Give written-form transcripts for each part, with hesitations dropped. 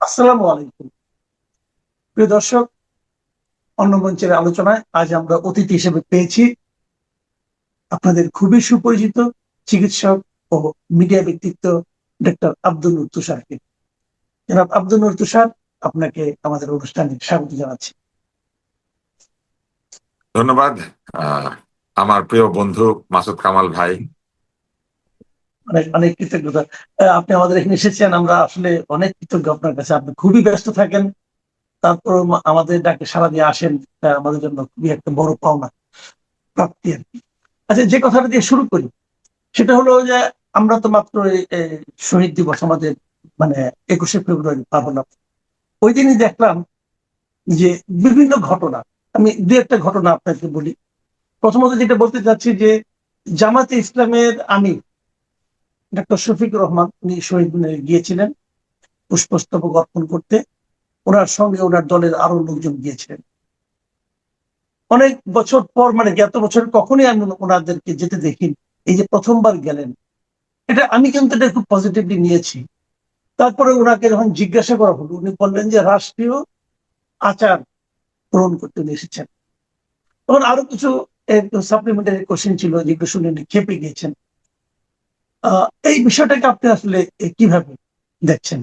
আসসালামু আলাইকুম। প্রিয় দর্শক, অন্য মঞ্চের আলোচনায় আজ আমরা অতিথি হিসেবে পেয়েছি আপনাদের খুবই সুপরিচিত চিকিৎসক ও মিডিয়া ব্যক্তিত্ব ডক্টর আব্দুল নূর তুষারকে। জনাব আব্দুল নূর তুষার, আপনাকে আমাদের অনুষ্ঠানে স্বাগত জানাচ্ছি। ধন্যবাদ। আহ, আমার প্রিয় বন্ধু মাসুদ কামাল ভাই। অনেক অনেক কৃতজ্ঞতা। আপনি আমাদের এখানে এসেছেন, আমরা আসলে অনেক কৃতজ্ঞ আপনার কাছে। আপনি খুবই ব্যস্ত থাকেন, তারপর আমাদের ডাকে সাড়া দিয়ে আসেন। এটা আমাদের জন্য খুবই একটা বড় পাওনা, প্রাপ্তি আর কি। আচ্ছা, যে কথাটা দিয়ে শুরু করি সেটা হলো যে আমরা তো মাত্র শহীদ দিবস আমাদের, মানে 21শে ফেব্রুয়ারি পাবনা। ওই দিনই দেখলাম যে বিভিন্ন ঘটনা, আমি দু একটা ঘটনা আপনাকে বলি। প্রথমত যেটা বলতে চাচ্ছি যে জামাতে ইসলামের আমির ডক্টর শফিকুর রহমান উনি শহীদ মিনারে গিয়েছিলেন পুষ্পস্তবক অর্পণ করতে। ওনার সঙ্গে ওনার দলের আরো লোকজন গিয়েছিলেন। অনেক বছর পর, মানে গত বছর কখনই আমি ওনাদেরকে যেতে দেখিনি, এই যে প্রথমবার গেলেন, এটা আমি কিন্তু এটা খুব পজিটিভলি নিয়েছি। তারপরে ওনাকে যখন জিজ্ঞাসা করা হলো, উনি বললেন যে রাষ্ট্রীয় আচার পূরণ করতে উনি এসেছেন। তখন আরো কিছু সাপ্লিমেন্টারি কোশ্চেন ছিল, যেগুলো শুনে উনি খেপে গিয়েছেন। এই বিষয়টাকে আপনি আসলে কিভাবে দেখছেন?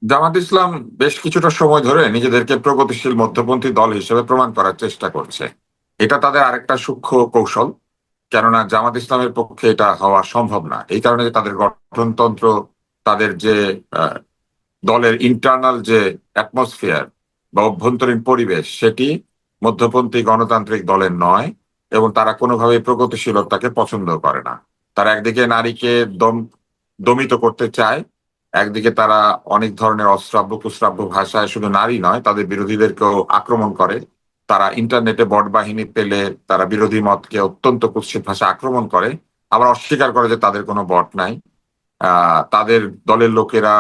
জামাত ইসলাম বেশ কিছুটা সময় ধরে নিজেদেরকে প্রগতিশীল মধ্যপন্থী দল হিসেবে প্রমাণ করার চেষ্টা করছে। এটা তাদের আরেকটা সূক্ষ্ম কৌশল। কেননা জামাত ইসলামের পক্ষে এটা হওয়া সম্ভব না, এই কারণে যে তাদের গঠনতন্ত্র, তাদের যে আহ, দলের ইন্টারনাল যে অ্যাটমসফিয়ার বা অভ্যন্তরীণ পরিবেশ, সেটি মধ্যপন্থী গণতান্ত্রিক দলের নয়। এবং তারা কোনোভাবেই প্রগতিশীলতাকে পছন্দ করে না। তারা একদিকে নারীকে দমিত করতে চায়, একদিকে তারা অনেক ধরনের অশ্রাব্য কুশ্রাব্য ভাষায় শুধু নারী নয়, তাদের বিরোধীদেরকেও আক্রমণ করে। তারা ইন্টারনেটে বট বাহিনী পেলে তারা বিরোধী মতকে অত্যন্ত কুৎসিত ভাষা আক্রমণ করে, আবার অস্বীকার করে যে তাদের কোনো বট নাই। তাদের দলের লোকেরা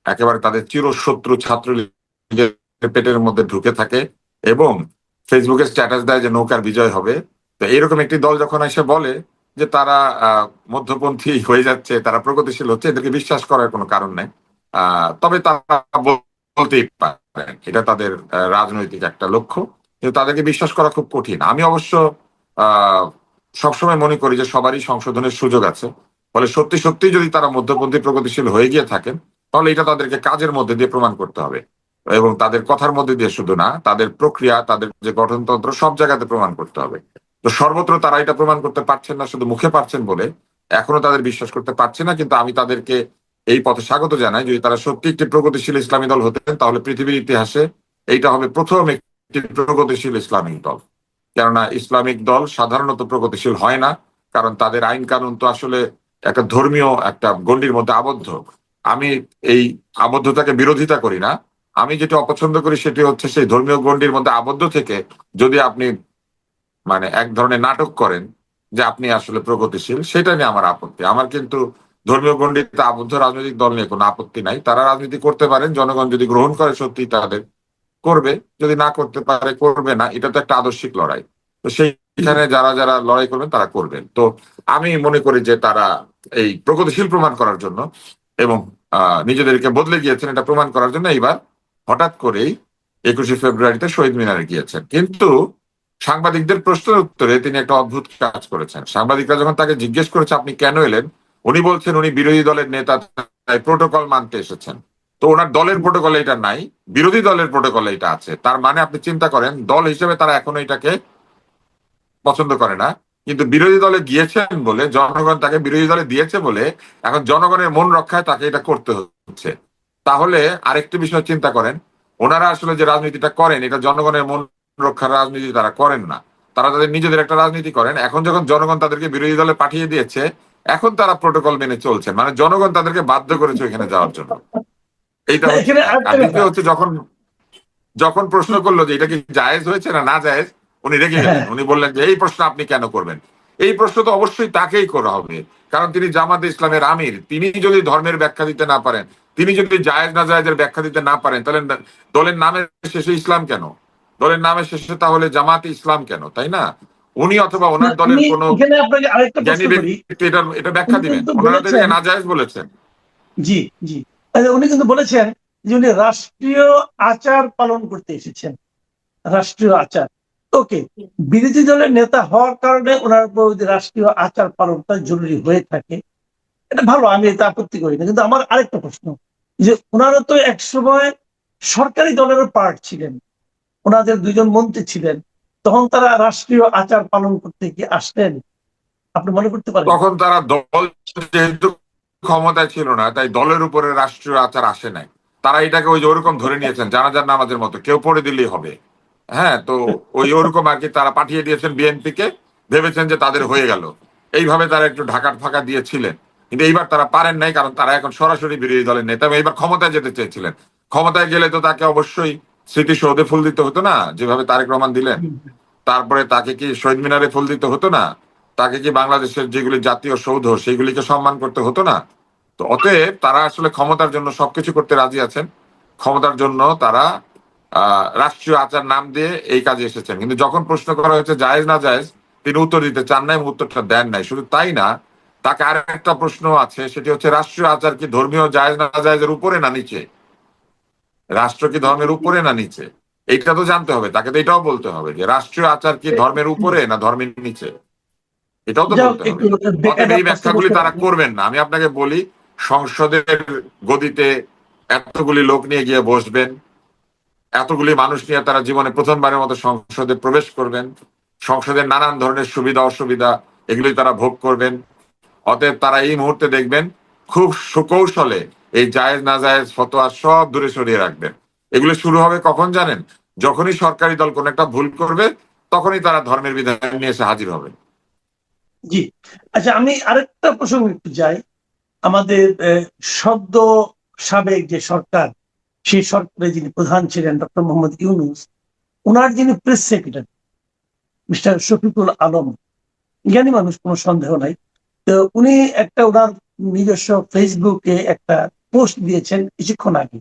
একেবারে তাদের চিরশত্রু ছাত্রলীগের পেটের মধ্যে ঢুকে থাকে এবং ফেসবুকে স্ট্যাটাস দেয় যে নৌকার বিজয় হবে। তো এরকম একটি দল যখন এসে বলে যে তারা মধ্যপন্থী হয়ে যাচ্ছে, তারা প্রগতিশীল হচ্ছে, এদেরকে বিশ্বাস করার কোনো কারণ নেই। তবে তারা বলতেই পারে এটা তাদের রাজনৈতিক একটা লক্ষ্য, কিন্তু তাদেরকে বিশ্বাস করা খুব কঠিন। আমি অবশ্য আহ সবসময় মনে করি যে সবারই সংশোধনের সুযোগ আছে। ফলে সত্যি সত্যি যদি তারা মধ্যপন্থী প্রগতিশীল হয়ে গিয়ে থাকেন, তাহলে এটা তাদেরকে কাজের মধ্যে দিয়ে প্রমাণ করতে হবে। এবং তাদের কথার মধ্যে দিয়ে শুধু না, তাদের প্রক্রিয়া, তাদের যে গঠনতন্ত্র, সব জায়গাতে প্রমাণ করতে হবে। তো সর্বত্র তারা এটা প্রমাণ করতে পারছেন না, শুধু মুখে পারছেন বলে এখনো তাদের বিশ্বাস করতে পারছে না। কিন্তু আমি তাদেরকে এই পথে স্বাগত জানাই। যদি তারা সত্যি একটি প্রগতিশীল ইসলামী দল হতেন, তাহলে পৃথিবীর ইতিহাসে এইটা হবে প্রথম একটি প্রগতিশীল ইসলামিক দল। কেননা ইসলামিক দল সাধারণত প্রগতিশীল হয় না, কারণ তাদের আইন কানুন তো আসলে একটা ধর্মীয় একটা গণ্ডির মধ্যে আবদ্ধ। আমি এই আবদ্ধতাকে বিরোধিতা করি না। আমি যেটা অপছন্দ করি সেটি হচ্ছে সেই ধর্মীয় গণ্ডির মধ্যে আবদ্ধ থেকে যদি আপনি মানে এক ধরনের নাটক করেন যে আপনি আসলে প্রগতিশীল, সেটা নিয়ে আমার আপত্তি। আমার কিন্তু ধর্মীয় গণ্ডিতে আবদ্ধ রাজনৈতিক দল নিয়ে কোনো আপত্তি নাই। তারা রাজনীতি করতে পারেন, জনগণ যদি গ্রহণ করে সত্যি তাদের করবে, যদি না করতে পারে করবে না। এটা তো একটা আদর্শিক লড়াই। তো সেইখানে যারা যারা লড়াই করবেন তারা করবেন। তো আমি মনে করি যে তারা এই প্রগতিশীল প্রমাণ করার জন্য এবং নিজেদেরকে বদলে গিয়েছেন এটা প্রমাণ করার জন্য এইবার হঠাৎ করেই 21শে ফেব্রুয়ারিতে শহীদ মিনারে গিয়েছেন। কিন্তু সাংবাদিকদের প্রশ্নের উত্তরে তিনি একটা অদ্ভুত কাজ করেছেন। সাংবাদিকরা যখন তাকে জিজ্ঞেস করেছে আপনি কেন এলেন, উনি বলছেন উনি বিরোধী দলের নেতা, তাই প্রোটোকল মানতে এসেছেন। তো ওনার দলের প্রোটোকলে এটা নাই, বিরোধী দলের প্রোটোকলে এটা আছে। তার মানে আপনি চিন্তা করেন, দল হিসেবে তারা এখনো এটাকে পছন্দ করে না, কিন্তু বিরোধী দলে গিয়েছেন বলে, জনগণ তাকে বিরোধী দলে দিয়েছে বলে এখন জনগণের মন রক্ষায় তাকে এটা করতে হচ্ছে। তাহলে আরেকটি বিষয় চিন্তা করেন, ওনারা আসলে যে রাজনীতিটা করেন এটা জনগণের মন রক্ষার রাজনীতি তারা করেন না। তারা তাদের নিজেদের একটা রাজনীতি করেন। এখন যখন জনগণ তাদেরকে বিরোধী দলে পাঠিয়ে দিয়েছে, এখন তারা প্রোটোকল মেনে চলছে, মানে জনগণ তাদেরকে বাধ্য করেছে ওইখানে যাওয়ার জন্য। এইটা না, হচ্ছে এখানে এক। আরেকটা আর কথা। দ্বিতীয় হচ্ছে, যখন যখন প্রশ্ন করলো যে এটা কি জায়েজ হয়েছে না না জায়েজ, উনি রেগে গেলেন। হ্যাঁ, উনি বললেন যে এই প্রশ্ন আপনি কেন করবেন? এই প্রশ্ন তো অবশ্যই তাকেই করা হবে, কারণ তিনি জামাতে ইসলামের আমির। তিনি যদি ধর্মের ব্যাখ্যা দিতে না পারেন, তিনি যদি জায়েজ না জায়েজের ব্যাখ্যা দিতে না পারেন, তাহলে দলের নামের শেষে ইসলাম কেন? দলের নামের শেষে তাহলে জামাতে ইসলাম কেন, তাই না? উনি অথবা না, ওনার দলের আমি কোন এখানে আপনাকে আরেকটা জ্ঞানী প্রশ্ন করি। ব্যক্তি এটা ব্যাখ্যা উনি দিবেন। কিন্তু ওনারা তো বলেছেন, এটাকে নাজায়েজ বলেছেন। জি, জি, উনি কিন্তু বলেছেন যে উনি রাষ্ট্রীয় আচার পালন করতে এসেছেন, রাষ্ট্রীয় আচার। ওকে, বিরোধী দলের নেতা হওয়ার কারণে ওনার উপর ওই যে রাষ্ট্রীয় আচার পালনটা জরুরি হয়ে থাকে, এটা ভালো, আমি এটা আপত্তি করি না। কিন্তু আমার আরেকটা প্রশ্ন, যে ওনারা তো একসময় সরকারি দলেরও পার্ট ছিলেন, ওনাদের দুইজন মন্ত্রী ছিলেন, তখন তারা রাষ্ট্রীয় আচার পালন করতে কি আসলেন? আপনি মনে করতে পারেন? তখন তারা দল যেহেতু ক্ষমতায় ছিল না, তাই দলের উপরে রাষ্ট্রীয় আচার আসে নাই। তারা এটাকে ওই যে ওরকম ধরে নিয়েছেন জানাজার নামাজের মতো, কেউ পড়ে দিলেই হবে। হ্যাঁ, তো ওই ওরকম আর কি তারা পাঠিয়ে দিয়েছেন বিএনপি কে, ভেবেছেন যে তাদের হয়ে গেল। এইভাবে তারা একটু ঢাকার ফাঁকা দিয়েছিলেন। কিন্তু এইবার তারা পারেন নাই, কারণ তারা এখন সরাসরি বিরোধী দলের নেতা এবং এইবার ক্ষমতায় যেতে চেয়েছিলেন। ক্ষমতায় গেলে তো তাকে অবশ্যই স্মৃতিসৌধে ফুল দিতে হতো না, যেভাবে তারেক রহমান দিলেন। তারপরে তাকে কি শহীদ মিনারে ফুল দিতে হতো না? তাকে কি বাংলাদেশের যেগুলি জাতীয় সৌধ সেগুলিকে সম্মান করতে হতো না? তো অতএব তারা আসলে ক্ষমতার জন্য সবকিছু করতে রাজি আছেন। ক্ষমতার জন্য তারা রাষ্ট্রীয় আচার নাম দিয়ে এই কাজে এসেছেন। কিন্তু যখন প্রশ্ন করা হয়েছে জায়েজ না জায়েজ, তিনি উত্তর দিতে চান নাই এবং উত্তরটা দেন নাই। শুধু তাই না, তাকে আর একটা প্রশ্ন আছে, সেটি হচ্ছে রাষ্ট্রীয় আচার কি ধর্মীয় জায়েজ না জায়েজের উপরে না নিচে? রাষ্ট্র কি ধর্মের উপরে না নিচে? এইটা তো জানতে হবে, তাকে তো এটাও বলতে হবে যে রাষ্ট্রীয় আচার কি ধর্মের উপরে না ধর্মের নিচে, এটাও তো যাই হোক, বলতে হবে। একটু অতএব বেকায়দা এই প্রশ্ন ব্যাখ্যাগুলি করতে তারা পারেন। করবেন না। আমি আপনাকে বলি, সংসদের গদিতে এতগুলি লোক নিয়ে গিয়ে বসবেন, এতগুলি মানুষ নিয়ে তারা জীবনে প্রথমবারের মতো সংসদে প্রবেশ করবেন, সংসদের নানান ধরনের সুবিধা অসুবিধা এগুলি তারা ভোগ করবেন। অতএব তারা এই মুহূর্তে দেখবেন খুব সুকৌশলে এই জায়েজ না জায়েজ ফতোয়া সব দূরে সরিয়ে রাখবেন। এগুলো শুরু হবে কখন জানেন? যখনই সরকারি দল কোন একটা ভুল করবে, তখনই তারা ধর্মের বিধান নিয়ে এসে হাজির হবে। জি, আচ্ছা, আমি আরেকটা প্রসঙ্গে একটু যাই। আমাদের সদ্য সাবেক যে সরকার, সেই সরকারের যিনি প্রধান ছিলেন ডক্টর মোহাম্মদ ইউনূস, ওনার যিনি press secretary mister Shafiqul Alam, জ্ঞানী মানুষ, কোনো সন্দেহ নাই। তো উনি একটা ওনার নিজস্ব ফেসবুকে একটা পোস্ট দিয়েছেন কিছুক্ষণ আগে,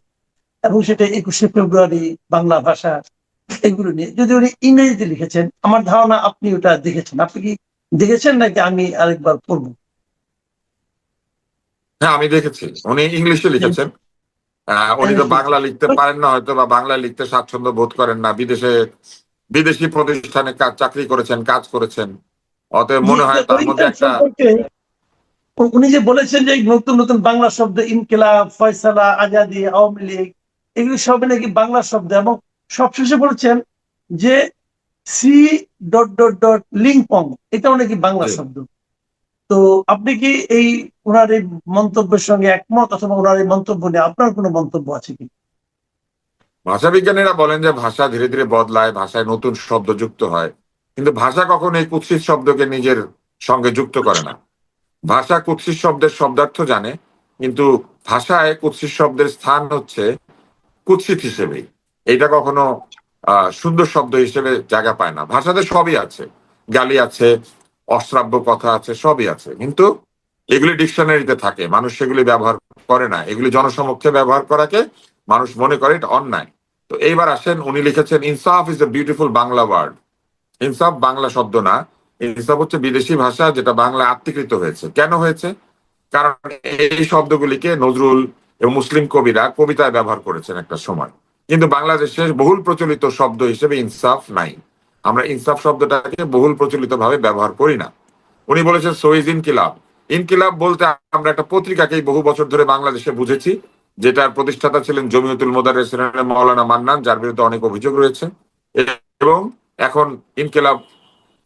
এবং সেটা 21শে ফেব্রুয়ারি, বাংলা ভাষা এগুলো নিয়ে। যদি উনি ইংরেজিতে লিখেছেন, আমার ধারণা আপনি ওটা দেখেছেন। আপনি কি দেখেছেন নাকি আমি আরেকবার পড়বো? হ্যাঁ, আমি দেখেছি উনি ইংলিশে লিখেছেন। উনি তো বাংলা লিখতে পারেন না হয়তো, বা বাংলা লিখতে স্বাচ্ছন্দ্য বোধ করেন না। বিদেশি প্রতিষ্ঠানে চাকরি করেছেন, কাজ করেছেন। অতএব জি, মনে হয় তার মধ্যে ওইটার একটা সম্পর্কে উনি যে বলেছেন যে এই নতুন নতুন বাংলা শব্দ, ইনকিলাব, ফয়সালা, আজাদি, আওয়ামী লীগ, এগুলি সবই নাকি বাংলা শব্দ, এবং সবশেষে বলেছেন যে সি ডট ডট ডট লিংপং, এটাও নাকি বাংলা যে শব্দ। তো আপনি কি এই ওনার এই মন্তব্যের সঙ্গে একমত, অথবা ওনার এই মন্তব্য নিয়ে আপনার কোনো মন্তব্য আছে কি? ভাষাবিজ্ঞানীরা বলেন যে ভাষা ধীরে ধীরে বদলায়, ভাষায় নতুন শব্দ যুক্ত হয়, কিন্তু ভাষা কখনো এই কুৎসিত শব্দকে নিজের সঙ্গে যুক্ত করে না। ভাষা কুৎসিত শব্দের শব্দার্থ জানে, কিন্তু ভাষায় কুৎসিত শব্দের স্থান হচ্ছে কুৎসিত হিসেবেই। এটা কখনো সুন্দর শব্দ হিসেবে জায়গা পায় না। ভাষাতে সবই আছে, গালি আছে, অশ্রাব্য কথা আছে, সবই আছে, কিন্তু এগুলি ডিকশনারিতে থাকে, মানুষ সেগুলি ব্যবহার করে না। এগুলি জনসমক্ষে ব্যবহার করাকে মানুষ মনে করে এটা অন্যায়। তো এইবার আসেন, উনি লিখেছেন ইনসাফ is a beautiful Bangla word. ইনসাফ বাংলা শব্দ না, ইনসাফ হচ্ছে বিদেশি ভাষা যেটা বাংলা আত্মীকৃত হয়েছে। কেন হয়েছে? কারণ এই শব্দগুলিকে নজরুল এবং মুসলিম কবিরা কবিতায় ব্যবহার করেছেন একটা সময়। কিন্তু বাংলাদেশের বহুল প্রচলিত শব্দ হিসেবে ইনসাফ নাই। আমরা ইনসাফ শব্দটাকে বহুল প্রচলিত ভাবে ব্যবহার করি না। উনি বলেছেন সহিজ ইনকিলাব। ইনকিলাব বলতে আমরা একটা পত্রিকাকেই বহু বছর ধরে বাংলাদেশে বুঝেছি, যেটার প্রতিষ্ঠাতা ছিলেন জমিয়তুল মোদারেরিসিন মাওলানা মান্নান, যার বিরুদ্ধে অনেক অভিযোগ রয়েছে। এবং এখন ইনকিলাব,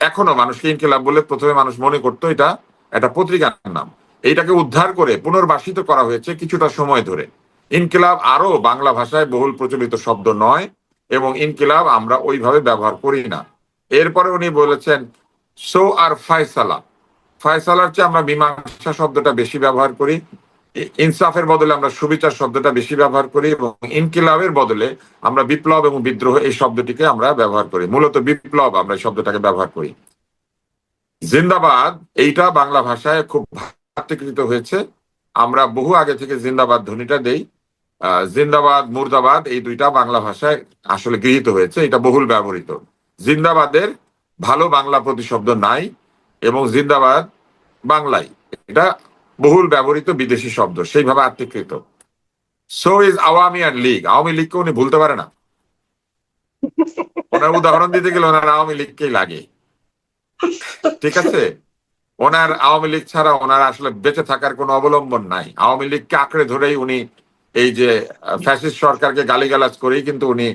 এখনো মানুষকে ইনকিলাব বলে প্রথমে মানুষ মনে করতো এটা একটা পত্রিকার নাম। এইটাকে উদ্ধার করে পুনর্বাসিত করা হয়েছে কিছুটা সময় ধরে। ইনকিলাব আরো বাংলা ভাষায় বহুল প্রচলিত শব্দ নয়, এবং ইনকিলাব আমরা ওইভাবে ব্যবহার করি না। এরপরে উনি বলেছেন সো আর ফায়সালা। ফায়সালার চেয়ে আমরা মীমাংসা শব্দটা বেশি ব্যবহার করি। ইনসাফের বদলে আমরা সুবিচার শব্দটা বেশি ব্যবহার করি, এবং ইনকিলাবের বদলে আমরা বিপ্লব এবং বিদ্রোহ এই শব্দটিকে আমরা ব্যবহার করি। মূলত বিপ্লব আমরা এই শব্দটাকে ব্যবহার করি। জিন্দাবাদ এইটা বাংলা ভাষায় খুব ভাতৃকৃত হয়েছে। আমরা বহু আগে থেকে জিন্দাবাদ ধ্বনিটা দেই। জিন্দাবাদ, মুর্দাবাদ এই দুইটা বাংলা ভাষায় আসলে গৃহীত হয়েছে, এটা বহুল ব্যবহৃত। জিন্দাবাদের ভালো বাংলা প্রতিশব্দ নাই, এবং জিন্দাবাদ বাংলায় এটা বহুল ব্যবহৃত বিদেশি শব্দ, সেইভাবে আত্মীকৃত। সো ইজ আওয়ামী আর লীগ, আওয়ামী লীগকে উনি ভুলতে পারে না। ওনার উদাহরণ দিতে গেলে ওনার আওয়ামী লীগকেই লাগে, ঠিক আছে? ওনার আওয়ামী লীগ ছাড়া ওনার আসলে বেঁচে থাকার কোনো অবলম্বন নাই। আওয়ামী লীগকে আঁকড়ে ধরেই উনি এই যে ফ্যাসিস্ট সরকারকে গালিগালাজ করেই কিন্তু উনি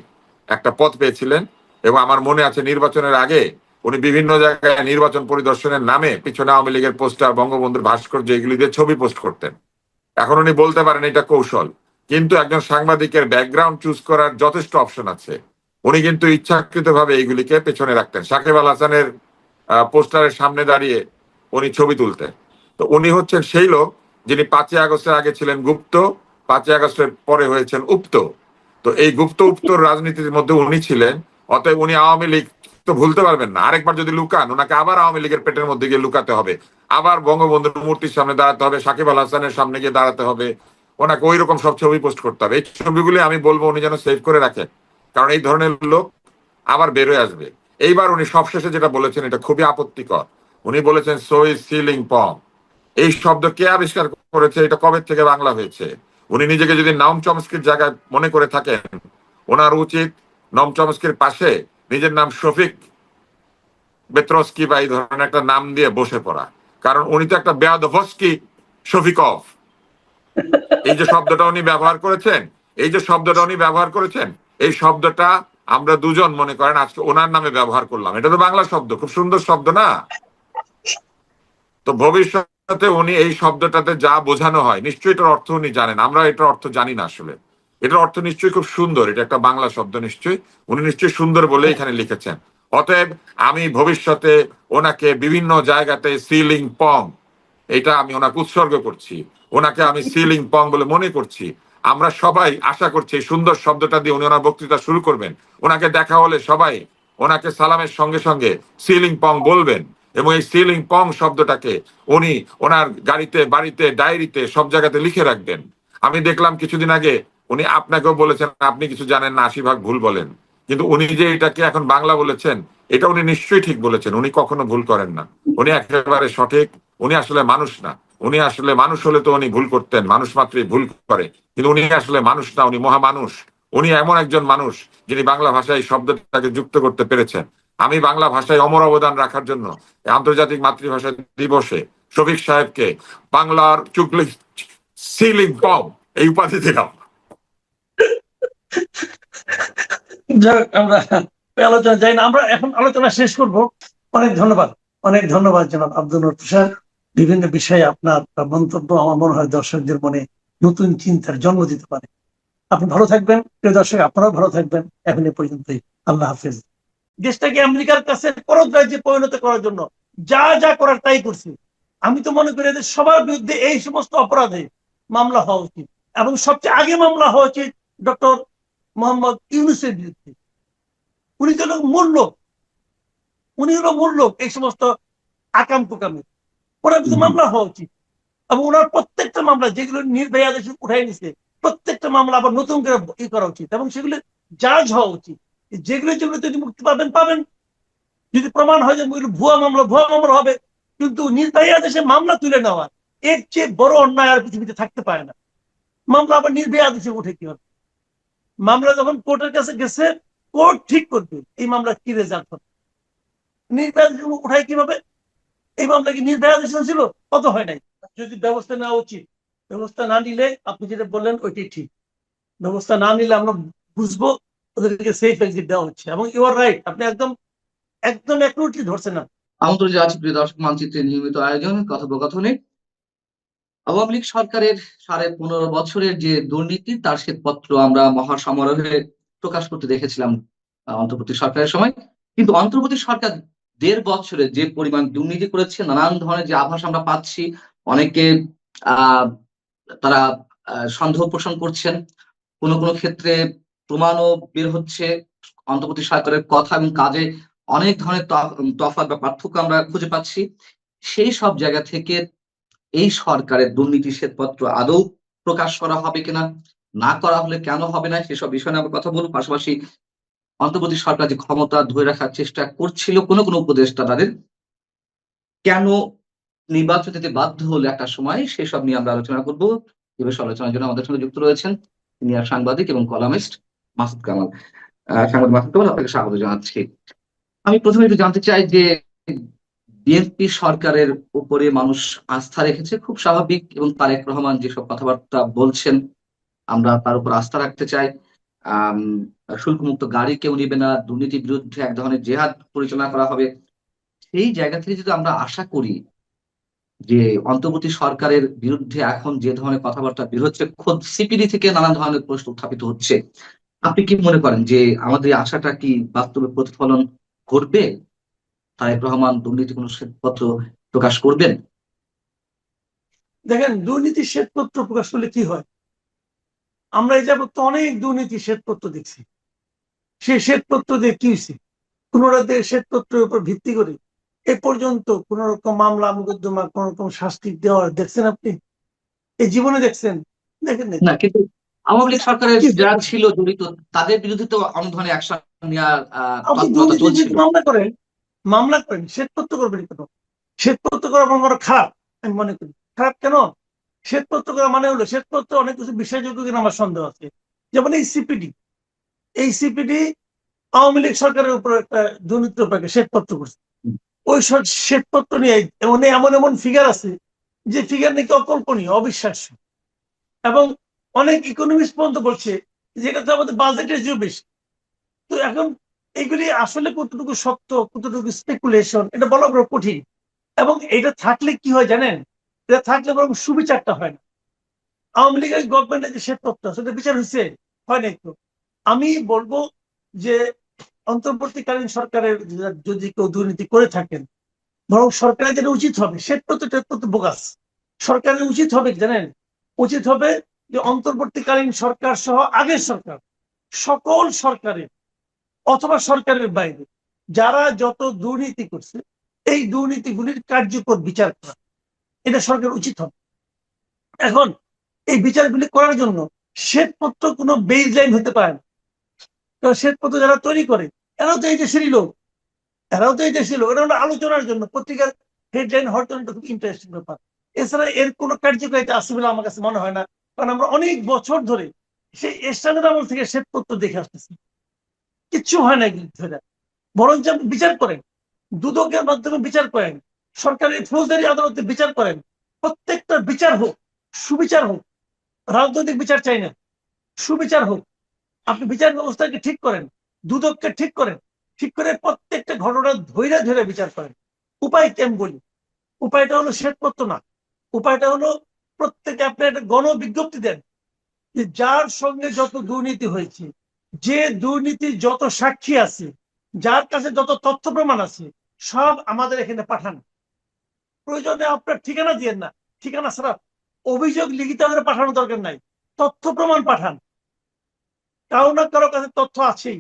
একটা পথ পেয়েছিলেন। এবং আমার মনে আছে নির্বাচনের আগে উনি বিভিন্ন জায়গায় নির্বাচন পরিদর্শনের নামে পিছনে আওয়ামী লীগের পোস্টার, বঙ্গবন্ধুর ভাস্কর্য, এগুলি দিয়ে ছবি পোস্ট করতেন। এখন উনি বলতে পারেন এটা কৌশল, কিন্তু একজন সাংবাদিকের ব্যাকগ্রাউন্ড চুজ করার যথেষ্ট অপশন আছে। উনি কিন্তু ইচ্ছাকৃতভাবে এইগুলিকে পেছনে রাখতেন। সাকিব আল হাসানের পোস্টারের সামনে দাঁড়িয়ে উনি ছবি তুলতেন। তো উনি হচ্ছেন সেই লোক যিনি 5ই আগস্টের আগে ছিলেন গুপ্ত, 5ই আগস্টের পরে হয়েছেন উপ্ত। তো এই গুপ্ত উপ্তর রাজনীতির মধ্যে উনি ছিলেন। অতএব উনি আওয়ামী লীগ তো ভুলতে পারবেন না। আরেকবার যদি লুকান, ওনাকে আবার আওয়ামী লীগের পেটের মধ্যে গিয়ে লুকাতে হবে, আবার বঙ্গবন্ধুর মূর্তির সামনে দাঁড়াতে হবে, সাকিব আল হাসানের সামনে গিয়ে দাঁড়াতে হবে, ওনাকে ওই রকম সব ছবি পোস্ট করতে হবে। এই ছবিগুলি আমি বলবো উনি যেন সেভ করে রাখেন, কারণ এই ধরনের লোক আবার বেরোয় আসবে। এইবার উনি সবশেষে যেটা বলেছেন এটা খুবই আপত্তিকর। উনি বলেছেন সো ইজ সিলিং পং। এই শব্দ কে আবিষ্কার করেছে? এটা কবে থেকে বাংলা হয়েছে? উনি নিজেকে যদি নম চমস্কির জায়গায় মনে করে থাকেন, ওনার উচিত নম চমস্কির পাশে নিজের নাম শফিক বেত্রস্কি বা এই ধরনের একটা নাম দিয়ে বসে পড়া। কারণ উনি তো একটা বেয়াদভস্কি শফিকভ। এই যে শব্দটা উনি ব্যবহার করেছেন, এই শব্দটা আমরা দুজন মনে করেন আজকে ওনার নামে ব্যবহার করলাম। এটা তো বাংলা শব্দ, খুব সুন্দর শব্দ না? তো ভবিষ্যতে উনি এই শব্দটাতে যা বোঝানো হয় নিশ্চয়ই এটার অর্থ উনি জানেন, আমরা এটার অর্থ জানি না আসলে। এটার অর্থ নিশ্চয়ই খুব সুন্দর, এটা একটা বাংলা শব্দ নিশ্চয়ই, উনি নিশ্চয়ই সুন্দর বলে এখানে লিখেছেন। অতএব আমি ভবিষ্যতে ওনাকে বিভিন্ন জায়গাতে সিলিং পং, এটা আমি ওনাকে উৎসর্গ করছি, ওনাকে আমি সিলিং পং বলে মনে করছি। আমরা সবাই আশা করছি এই সুন্দর শব্দটা দিয়ে উনি ওনার বক্তৃতা শুরু করবেন। ওনাকে দেখা হলে সবাই ওনাকে সালামের সঙ্গে সঙ্গে সিলিং পং বলবেন, এবং এই সিলিং পং শব্দটাকে উনি ওনার গাড়িতে, বাড়িতে, ডায়েরিতে সব জায়গাতে লিখে রাখবেন। আমি দেখলাম কিছুদিন আগে উনি আপনাকেও বলেছেন আপনি কিছু জানেন না, 80 ভাগ ভুল বলেন, কিন্তু উনি যে এটাকে এখন বাংলা বলেছেন এটা উনি নিশ্চয়ই ঠিক বলেছেন। উনি কখনো ভুল করেন না, উনি একেবারে সঠিক। উনি আসলে মানুষ না, উনি আসলে মানুষ হলে তো উনি ভুল করতেন, মানুষ মাত্রই ভুল করে, কিন্তু উনি আসলে মানুষ না, উনি মহামানুষ। উনি এমন একজন মানুষ যিনি বাংলা ভাষায় এই শব্দটাকে যুক্ত করতে পেরেছেন। আমি বাংলা ভাষায় অমর অবদান রাখার জন্য আন্তর্জাতিক মাতৃভাষা দিবসে শফিক সাহেবকে বাংলার চুকলি সিলিং বম এই উপাধি দিলাম। যাক, আমরা আলোচনা যাই না, আমরা এখন আলোচনা শেষ করব। অনেক ধন্যবাদ, অনেক ধন্যবাদ জনাব আব্দুল নূর তুষার। বিভিন্ন বিষয়ে আপনার মন্তব্য আমার মনে হয় দর্শকদের মনে নতুন চিন্তার জন্ম দিতে পারে। আপনি ভালো থাকবেন, প্রিয় দর্শক, আপনারাও ভালো থাকবেন। এখন এ পর্যন্তই, আল্লাহ হাফেজ। দেশটাকে আমেরিকার কাছে পরত রাজ্যে পরিণত করার জন্য যা যা করার তাই করছি। আমি তো মনে করি এদের সবার বিরুদ্ধে এই সমস্ত অপরাধে মামলা হওয়া উচিত, এবং সবচেয়ে আগে মামলা হওয়া উচিত ডক্টর মোহাম্মদ ইউনূসের বিরুদ্ধে। উনি তো মূল লোক, উনি হলো মূল লোক এই সমস্ত আকাম কুকামের। ওনার বিরুদ্ধে মামলা হওয়া উচিত, এবং ওনার প্রত্যেকটা মামলা যেগুলো নির্ভয়া দেশে উঠাই নিছে, প্রত্যেকটা মামলা আবার নতুন করে ই করা উচিত, এবং সেগুলো জাজ হওয়া উচিত। যেগুলো যেগুলো যদি মুক্তি পাবেন পাবেন, যদি প্রমাণ হয় যে ভুয়া মামলা হবে। কিন্তু নির্ভয়া দেশে মামলা তুলে নেওয়া, এর চেয়ে বড় অন্যায় আর পৃথিবীতে থাকতে পারে না। মামলা আবার নির্ভয়া দেশে উঠে কি হবে? মামলা যখন কোর্টের কাছে গেছে, কোর্ট ঠিক করবে এই মামলা কি রেজাল্ট হবে। নির্ভয়া দেশে উঠায় কিভাবে? এই মামলা কি নির্ভয়া দেশে ছিল? কত হয় নাই। যদি ব্যবস্থা নেওয়া উচিত, ব্যবস্থা না নিলে আপনি যেটা বললেন ওইটাই ঠিক। ব্যবস্থা না নিলে আমরা বুঝবো ওদেরকে সেফ এক্সিট দেওয়া হচ্ছে, এবং ইউ আর রাইট, আপনি একদম একদম অ্যাকুরেটলি ধরছেন না। আমন্ত্রণ জানাচ্ছি প্রিয় দর্শক, মানচিত্রের নিয়মিত আয়োজন কথোপকথনে আওয়ামী লীগ সরকারের 15.5 বছরের যে দুর্নীতি তার শ্বেতপত্র আমরা মহাসমারোহে প্রকাশ করতে দেখেছিলাম অন্তর্বর্তী সরকারের সময়। কিন্তু অন্তর্বর্তী সরকার 1.5 বছরে যে পরিমাণ দুর্নীতি করেছে, নানান ধরনের যে আভাস আমরা পাচ্ছি, অনেকে তারা সন্দেহ পোষণ করছেন, কোনো কোনো ক্ষেত্রে প্রমাণও বের হচ্ছে। অন্তর্বর্তী সরকারের কথা এবং কাজে অনেক ধরনের তফাৎ বা পার্থক্য আমরা খুঁজে পাচ্ছি। সেই সব জায়গা থেকে এই সরকারের দুর্নীতি শ্বেতপত্র আদৌ প্রকাশ করা হবে কিনা, না করা হলে কেন হবে না, সেসব বিষয় নিয়ে আমরা কথা বলবো। পাশাপাশি অন্তর্বর্তী সরকার যে ক্ষমতা ধরে রাখার চেষ্টা করছিল কোনো কোনো উপদেষ্টা তাদের, কেন নির্বাচন দিতে বাধ্য হলো একটা সময়, সেসব নিয়ে আমরা আলোচনা করব। এ বিষয়ে আলোচনার জন্য আমাদের সঙ্গে যুক্ত রয়েছেন সিনিয়র সাংবাদিক এবং কলামিস্ট মাসুদ কামাল। সাংবাদিক মাসুদ কামাল, আপনাকে স্বাগত জানাচ্ছি। আমি প্রথমে একটু জানতে চাই যে বিএনপি সরকারের উপরে মানুষ আস্থা রেখেছে, খুব স্বাভাবিক, এবং তারেক রহমান যেসব কথাবার্তা বলছেন আমরা তার উপর আস্থা রাখতে চাই। আহ শুল্কমুক্ত গাড়ি কেউ নিবে না, দুর্নীতির বিরুদ্ধে এক ধরনের জেহাদ পরিচালনা করা হবে। সেই জায়গা থেকে যদি আমরা আশা করি যে অন্তর্বর্তী সরকারের বিরুদ্ধে এখন যে ধরনের কথাবার্তা বের হচ্ছে, খোদ সিপিডি থেকে নানা ধরনের প্রশ্ন উত্থাপিত হচ্ছে, আপনি কি মনে করেন যে আমাদের এই আশাটা কি বাস্তবে প্রতিফলন ঘটবে? তারেক রহমান দুর্নীতি কোনো শ্বেতপত্র প্রকাশ করবেন? দেখেন, দুর্নীতির শ্বেতপত্র প্রকাশ করলে কি হয়? আমরা এই যাবত অনেক দুর্নীতি শ্বেতপত্র দেখছি। সেই শ্বেতপত্র দিয়ে কি হয়েছে? কোনোটাতে শ্বেতপত্রের উপর ভিত্তি করে এ পর্যন্ত কোন রকম মামলা মোকদ্দমা, কোন রকম শাস্তি দেওয়ার দেখছেন আপনি? এই জীবনে দেখছেন? দেখেন নাই। না, কিন্তু আওয়ামী লীগ সরকারের কি যারা ছিল জড়িত তাদের বিরুদ্ধে তো অনেক ধরনের অ্যাকশন নেওয়ার আপনি তৎপরতা দুর্নীতির চলছিল। বিরুদ্ধে মামলা করেন, শ্বেতপত্র করবেন কেন? শ্বেতপত্র করা আমার বড় খারাপ, আমি মনে করি। খারাপ কেন? শ্বেতপত্র করা মানে হলো, শ্বেতপত্র অনেক কিছু বিশ্বাসযোগ্য কিনা আমার সন্দেহ আছে। যেমন এই সিপিডি আওয়ামী লীগ সরকারের উপর একটা দুর্নীতির উপর একটা শ্বেতপত্র করছে। ওই শ্বেতপত্র নিয়ে এমন এমন এমন ফিগার আছে যে ফিগার নাকি অকল্পনীয়, অবিশ্বাস্য। এবং অনেক ইকোনমিস্ট পর্যন্ত বলছে যে এটা তো আমাদের বাজেটের চেয়েও বেশি। তো এখন এগুলি আসলে কতটুকু সত্য, কতটুকু স্পেকুলেশন, এটা বলা বড় কঠিন। এবং এটা থাকলে কি হয় জানেন? এটা থাকলে বরং সুবিচারটা হয় না। আওয়ামী লীগের গভর্নমেন্টের যে শ্বেতপত্র সেটা বিচার হয়েছে, হয় নাই তো। আমি বলবো যে অন্তর্বর্তীকালীন সরকারের যদি কেউ দুর্নীতি করে থাকেন, বরং সরকারের যেটা উচিত হবে, শ্বেতপত্র বোগাস। সরকারের উচিত হবে জানেন, উচিত হবে যে অন্তর্বর্তীকালীন সরকার সহ আগের সরকার, সকল সরকারের অথবা সরকারের বাইরে যারা যত দুর্নীতি করছে, এই দুর্নীতিগুলির কার্যকর বিচার করা, এটা সরকার উচিত হবে। এখন এই বিচারগুলি করার জন্য শ্বেতপত্র কোনো বেজ লাইন হতে পারে না। কারণ শ্বেতপত্র যারা তৈরি করে এরাও তো এই দেশেরই লোক, এরা হলো আলোচনার জন্য, পত্রিকার হেডলাইন হওয়ার জন্য খুব ইন্টারেস্টিং ব্যাপার। এছাড়া এর কোনো কার্যকারিতা আছে বলে আমার কাছে মনে হয় না। কারণ আমরা অনেক বছর ধরে সেই এরশাদের আমল থেকে শ্বেতপত্র দেখে আসতেছি, কিচ্ছু হয় না এগুলি ধরে। বরঞ্চ আপনি বিচার করেন, দুদকের মাধ্যমে বিচার করেন, সরকারি ফৌজদারি আদালতে বিচার করেন, প্রত্যেকটা বিচার হোক, সুবিচার হোক। রাজনৈতিক বিচার চাই না, সুবিচার হোক। আপনি বিচার ব্যবস্থাকে ঠিক করেন, দুদককে ঠিক করেন, ঠিক করে প্রত্যেকটা ঘটনা ধৈর্য ধরে বিচার করেন। উপায় কেমন বলি? উপায়টা হলো শ্বেতপত্র না, উপায়টা হলো প্রত্যেকে আপনি একটা গণবিজ্ঞপ্তি দেন যে যার সঙ্গে যত দুর্নীতি হয়েছে, যে দুর্নীতির যত সাক্ষী আছে, যার কাছে যত তথ্য প্রমাণ আছে, সব আমাদের এখানে পাঠান। প্রয়োজনে আপনার ঠিকানা দিয়েন না, ঠিকানা ছাড়া অভিযোগ লিখিত আকারে পাঠানোর দরকার নাই, তথ্য প্রমাণ পাঠান। কারো না কারো কাছে তথ্য আছেই,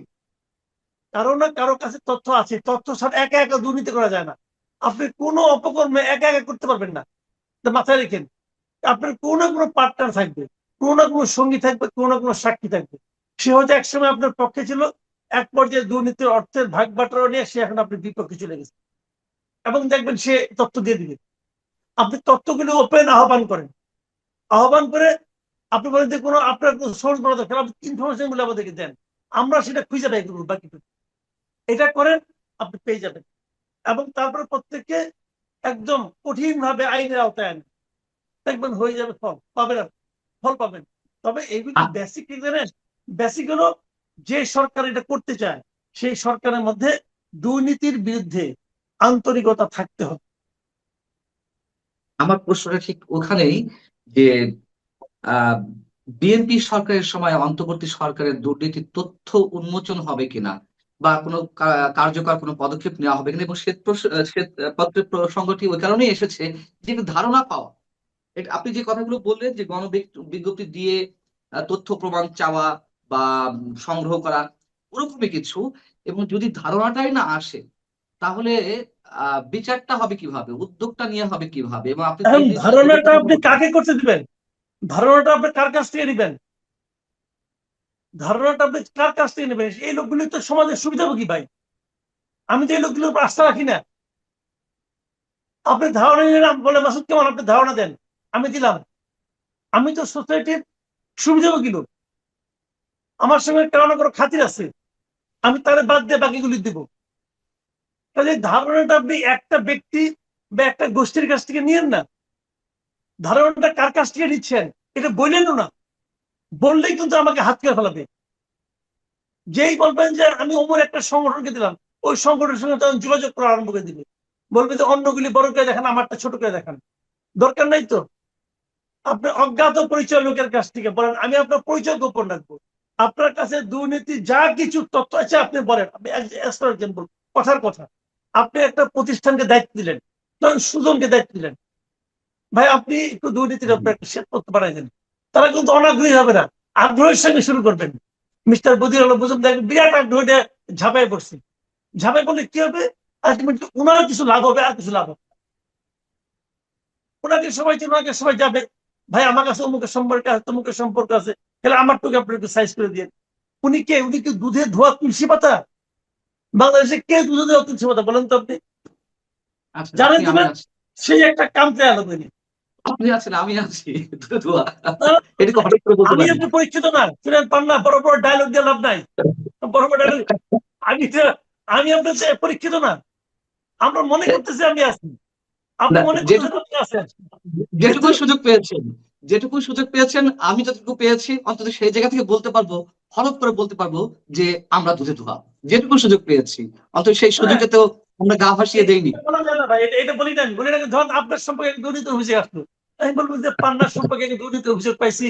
তথ্য আছে। তথ্য ছাড়া একা একা দুর্নীতি করা যায় না। আপনি কোনো অপকর্মে একা একা করতে পারবেন না, মাথায় রেখেন। আপনার কোনো না কোনো পার্টনার থাকবে, কোনো না কোনো সঙ্গী থাকবে, কোনো না কোনো সাক্ষী থাকবে। সে হয়তো একসময় আপনার পক্ষে ছিল, এক পর্যায়ে দুর্নীতির অর্থের ভাগ বাটোয়ারা নিয়ে সে এখন আপনার বিপক্ষে চলে গেছে, এবং দেখবেন সে তথ্য দিয়ে দিবে। আপনি তথ্যগুলো ওপেন আহ্বান করে আপনি বলেন যে কোনো আপনার সোর্স বলা দরকার, আপনি ইনফরমেশন গুলো আমাদেরকে দেন, আমরা সেটা খুঁজে পাই করবো। বাকিটুকু এটা করেন, আপনি পেয়ে যাবেন। এবং তারপরে প্রত্যেককে একদম কঠিন ভাবে আইনের আওতায় আনেন, দেখবেন হয়ে যাবে, ফল পাবেন। তবে এইগুলি বেসিক কি জানেন? বেসিক হলো যে সরকার এটা করতে চায় সেই সরকারের মধ্যে দুর্নীতির বিরুদ্ধে আন্তরিকতা থাকতে হবে। আমার প্রশ্নটা ঠিক ওখানেই যে বিএনপি সরকারের সময় অন্তর্বর্তী সরকারের দুর্নীতির তথ্য উন্মোচন হবে কিনা, বা কোনো কার্যকর কোনো পদক্ষেপ নেওয়া হবে কিনা, এবং শ্বেতপত্রের প্রসঙ্গটি ওই কারণেই এসেছে যে একটু ধারণা পাওয়া। আপনি যে কথাগুলো বললেন যে বিজ্ঞপ্তি দিয়ে তথ্য প্রমাণ চাওয়া বা সংগ্রহ করা, ওরকমই কিছু। এবং যদি ধারণাটাই না আসে, তাহলে বিচারটা হবে কিভাবে, উদ্যোগটা নিয়ে হবে কিভাবে? এবং আপনি যে এখন জিনিসটা ধারণাটা আপনি কাকে করতে দিবেন? ধারণাটা আপনি কার কাছ থেকে দিবেন? ধারণাটা আপনি কার কাছ থেকে নেবেন? এই লোকগুলি তো সমাজের সুবিধাভোগী ভাই। আমি তো এই লোকগুলোর উপর আস্থা রাখি না। আপনি ধারণা নিলেন, বলে মাসুদ কেমন আপনি ধারণা দেন, আমি দিলাম। আমি তো সোসাইটির সুবিধাভোগী লোক, আমার সঙ্গে কারো না কারো খাতির আছে, আমি তাহলে বাদ দিয়ে বাকিগুলি দিব। তাহলে ধারণাটা আপনি একটা ব্যক্তি বা একটা গোষ্ঠীর কাছ থেকে নিয়েন না, ধারণাটা কার কাছ থেকে নিচ্ছেন এটা বললেনও না, বললেই কিন্তু আমাকে হাত করে ফেলাবে। যেই বলবেন যে আমি অমর একটা সংগঠনকে দিলাম, ওই সংগঠনের সঙ্গে তখন যোগাযোগ করা আরম্ভ করে দিবে, বলবে যে অন্যগুলি বড় করে দেখান, আমারটা ছোট করে দেখান। দরকার নাই তো। আপনি অজ্ঞাত পরিচয় লোকের কাছ থেকে বলেন, আমি আপনার পরিচয় গোপন রাখবো। আপনার কাছে দুর্নীতি যা কিছু তথ্য আছে আপনি বলেন, আপনি এক্সাম্পল কথার কথা। আপনি একটা প্রতিষ্ঠানকে দায়িত্ব দিলেন, তখন সুজনকে দায়িত্ব দিলেন, ভাই আপনি একটু দুর্নীতির উপরে একটা শ্বেতপত্র বানাই দেন। তারা কিন্তু অনাগ্রহী হবে না, আগ্রহের সঙ্গে শুরু করবেন। মিস্টার বদির আলম মজুমদার বিরাট আগ্রহ ঝাঁপাই পড়ছে। ঝাঁপাই পড়লে কি হবে? আলটিমেটলি ওনার কিছু লাভ হবে, আর কিছু লাভ হবে। ওনাকে সবাই চেনে, ওনাকে সবাই যাবে, ভাই আমার কাছে অমুকের সম্পর্ক আছে, তমুকের সম্পর্ক আছে, তাহলে আমার টুকু আপনি একটু সাইজ করে দিয়ে। উনি কে? উনি কি দুধে ধোয়া তুলসী পাতা? বাংলাদেশে কে দুধে ধোয়া তুলসী পাতা বলেন তো আপনি? আচ্ছা, জানেন আপনি তো আমি না, আছি, সেই একটা কামতে আলো উনি। আপনি আছেন আমি আছি, দোয়া এটাকে হঠাৎ করে বলতে আমি পারি আপনি পরীক্ষিত না, শুনেন পান না, বড় বড় ডায়লগ দিয়ে লাভ নাই। বড় বড় ডায়লগ, আমি আমি আপনার চেয়ে পরীক্ষিত না। আমরা মনে করতেছি আমি আছি, আপনি না। মনে করতেছেন আপনি আছেন, কিন্তু যেটুকু সুযোগ পেয়েছেন, যেটুকু সুযোগ পেয়েছেন, আমি যতটুকু পেয়েছি অন্তত সেই জায়গা থেকে বলতে পারবো, হলফ করে বলতে পারবো যে আমরা দুধে ধোয়া। যেটুকু সুযোগ পেয়েছি অন্তত সেই হ্যাঁ, সুযোগে তো আমরা গা ভাসিয়ে দেইনি। এটা বলা যায় না ভাই, এটা বলি না, আমি বলি না। ধরুন আপনার সম্পর্কে এক দুর্নীতি অভিযোগ আসলো, আমি বলবো যে পান্নার সম্পর্কে এক দুর্নীতি অভিযোগ পাইছি,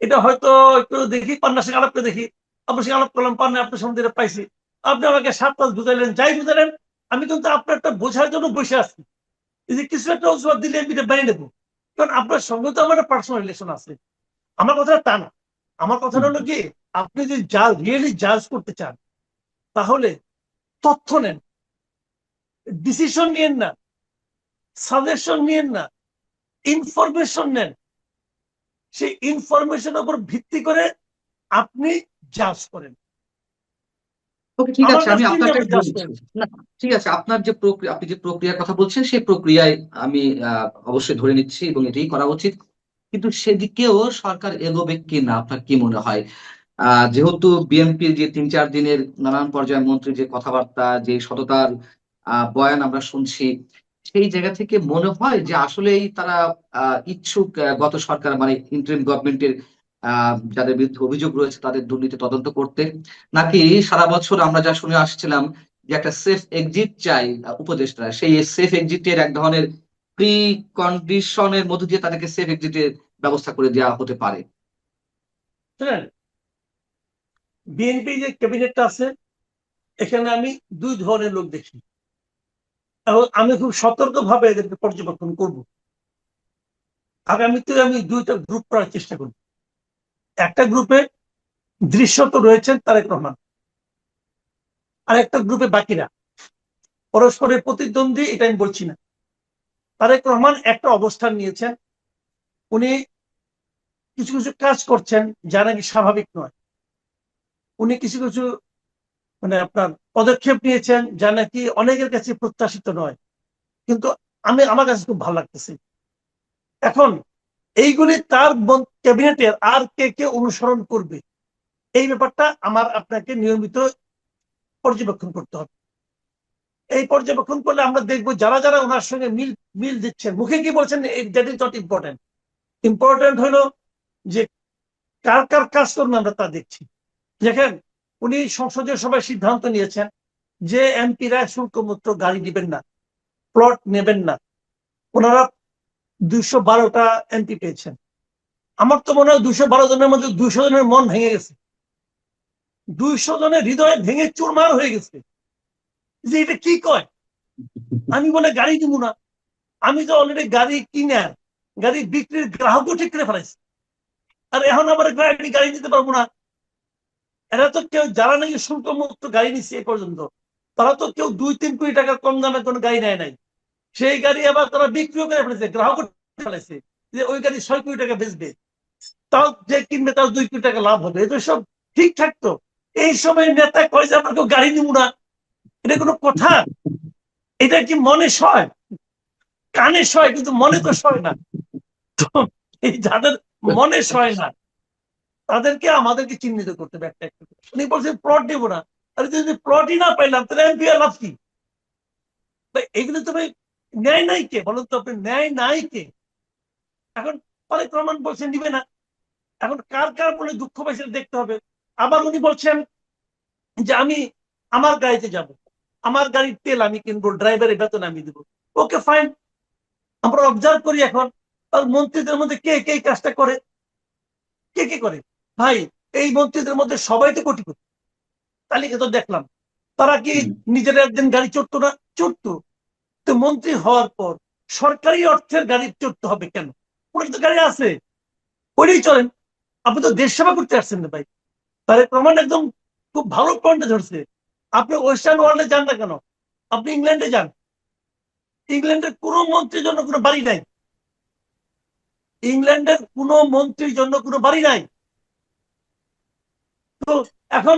এটা হয়তো একটু দেখি, পান্নার সঙ্গে আলাপ করে দেখি। আপনার সঙ্গে আলাপ করলাম, পান্না আপনার সম্বন্ধে এটা পাইছি, আপনি আমাকে 7 মাস বুঝাইলেন, যাই বুঝালেন, আমি কিন্তু আপনার একটা বোঝার জন্য বসে আছি। এই যে কিছু একটা অজুহাত দিলে আমি এটা মেনে নেবো, কারণ আপনার সঙ্গে তো আমার একটা পার্সোনাল রিলেশন আছে। আমার কথাটা তা না, আমার কথাটা হলো কি, আপনি যদি যা রিয়েলি জাজ করতে চান, তাহলে তথ্য নেন, ডিসিশন নিয়েন না, সাজেশন নিয়েন না, ইনফরমেশন নেন। সেই ইনফরমেশনের উপর ভিত্তি করে আপনি জাজ করেন। ওকে, ঠিক আমার আছে, কাছ আমি থেকে আপনারটাই আপনি জাজ বলছি। করেন। না, ঠিক আছে, আপনার যে প্রক্রিয়া, আপনি যে প্রক্রিয়ার কথা বলছেন সেই প্রক্রিয়ায় আমি অবশ্যই ধরে নিচ্ছি এবং এটাই করা উচিত। কিন্তু সেদিকেও সরকার এগোবে কিনা আপনার কি মনে হয়? যেহেতু বিএনপির যে 3-4 দিনের নানান পর্যায়ের মন্ত্রী যে কথাবার্তা, যে সততার বয়ান আমরা শুনছি, সেই জায়গা থেকে মনে হয় যে আসলেই তারা ইচ্ছুক গত সরকার মানে ইন্টারিম গভর্নমেন্টের যাদের বিরুদ্ধে অভিযোগ রয়েছে তাদের দুর্নীতি তদন্ত করতে, নাকি সারা বছর আমরা যা শুনে আসছিলাম যে একটা সেফ এক্সিট চাই উপদেষ্টা, সেই সেফ এক্সিটের এক ধরনের প্রি কন্ডিশনের মধ্য দিয়ে তাদেরকে সেফ এক্সিটের ব্যবস্থা করে দেওয়া হতে পারে? শুনেন, বিএনপি যে ক্যাবিনেটটা আছে, এখানে আমি দুই ধরনের লোক দেখি, এবং আমি খুব সতর্ক ভাবে এদেরকে পর্যবেক্ষণ করব। আগামীতে আমি দুইটা গ্রুপ করার চেষ্টা করব। একটা গ্রুপে দৃশ্যত রয়েছেন তারেক রহমান, আর একটা গ্রুপে বাকিরা, পরস্পরের প্রতিদ্বন্দ্বী, এটা আমি বলছি না। তারেক রহমান একটা অবস্থান নিয়েছেন, উনি কিছু কিছু কাজ করছেন যা নাকি স্বাভাবিক নয়। উনি কিছু কিছু মানে আপনার পদক্ষেপ নিয়েছেন যা নাকি অনেকের কাছে প্রত্যাশিত নয়, কিন্তু আমার কাছে খুব ভালো লাগতেছে। এখন এইগুলি তার ক্যাবিনেটের আর কে কে অনুসরণ করবে, এই ব্যাপারটা আমার আপনাকে নিয়মিত পর্যবেক্ষণ করতে হবে। এই পর্যবেক্ষণ করলে আমরা দেখবো যারা যারা ওনার সঙ্গে মিল মিল দিচ্ছেন, মুখে কি বলছেন that is not important. Important হলো যে কার কার কাজ করুন আমরা তা দেখছি। দেখেন, উনি সংসদীয় সভায় সিদ্ধান্ত নিয়েছেন যে এমপিরা শুল্কমুক্ত গাড়ি দিবেন না, প্লট নেবেন না। ওনারা 212টা এমপি পেয়েছেন। আমার তো মনে হয় 212 জনের মধ্যে 200 জনের মন ভেঙে গেছে, 200 জনের হৃদয় ভেঙে চুরমার হয়ে গেছে যে এটা কি কয়, আমি বলে গাড়ি দিব না। আমি তো অলরেডি গাড়ি কিনে গাড়ি বিক্রির গ্রাহকও ঠিক করে ফেলাইছি, আর এখন আবার আমি গাড়ি দিতে পারবো না। এরা তো কেউ, যারা নাকি শুল্ক মুক্ত গাড়ি নিচ্ছে এ পর্যন্ত, তারা তো কেউ 2-3 কোটি টাকার কম দামে কোনো গাড়ি নেয় নাই। সেই গাড়ি আবার তারা বিক্রিও করে ফেলেছে, গ্রাহকও ফেলেছে যে ওই গাড়ি 6 কোটি টাকা বেচবে, তাও যে কিনবে তাও 2 কোটি টাকা লাভ হবে। এটা সব ঠিক থাকতো। এই সময় নেতা কয় যে আমরা কেউ গাড়ি নিব না, এটা কোনো কথা? এটা কি মনে সয়? কানে সয় কিন্তু মনে তো সয় না। তো এই যাদের মনে সয় না তাদেরকে আমাদেরকে চিহ্নিত করতে হবে একটা একটা করে। উনি বলছেন প্লট দেবো না, আর যদি প্লটই না পাইলাম তাহলে এমপি লাভ কি? এগুলো তো ভাই ন্যায় নাই কে বলুন তো, আপনি ন্যায় নাই কে? এখন অনেক প্রমাণ বলছেন দিবে না, এখন কার কার বলে দুঃখ পাইছে দেখতে হবে। আবার উনি বলছেন যে আমি আমার গাড়িতে যাব, আমার গাড়ির তেল আমি কিনবো, ড্রাইভারের বেতন আমি দিব। ওকে ফাইন, আমরা অবজার্ভ করি এখন আর মন্ত্রীদের মধ্যে কে কে কাজটা করে, কে কে করে। ভাই এই মন্ত্রীদের মধ্যে সবাই তো কোটিপতি, তালিকা তো দেখলাম। তারা কি নিজের একদিন গাড়ি চড়তো না? চড়তো। তো মন্ত্রী হওয়ার পর সরকারি অর্থের গাড়ি চড়তে হবে কেন? ওনার তো গাড়ি আছে, ওইটাই চলেন। আপনি তো দেশ সেবা করতে আসছেন না ভাই। তার প্রমাণ একদম খুব ভালো পয়েন্টে ধরছে। আপনি ওয়েস্টার্ন ওয়ার্ল্ডে যান না কেন? আপনি ইংল্যান্ডে যান, ইংল্যান্ডের কোনো মন্ত্রীর জন্য কোনো বাড়ি নাই, ইংল্যান্ডের কোনো মন্ত্রীর জন্য কোনো বাড়ি নাই। তো এখন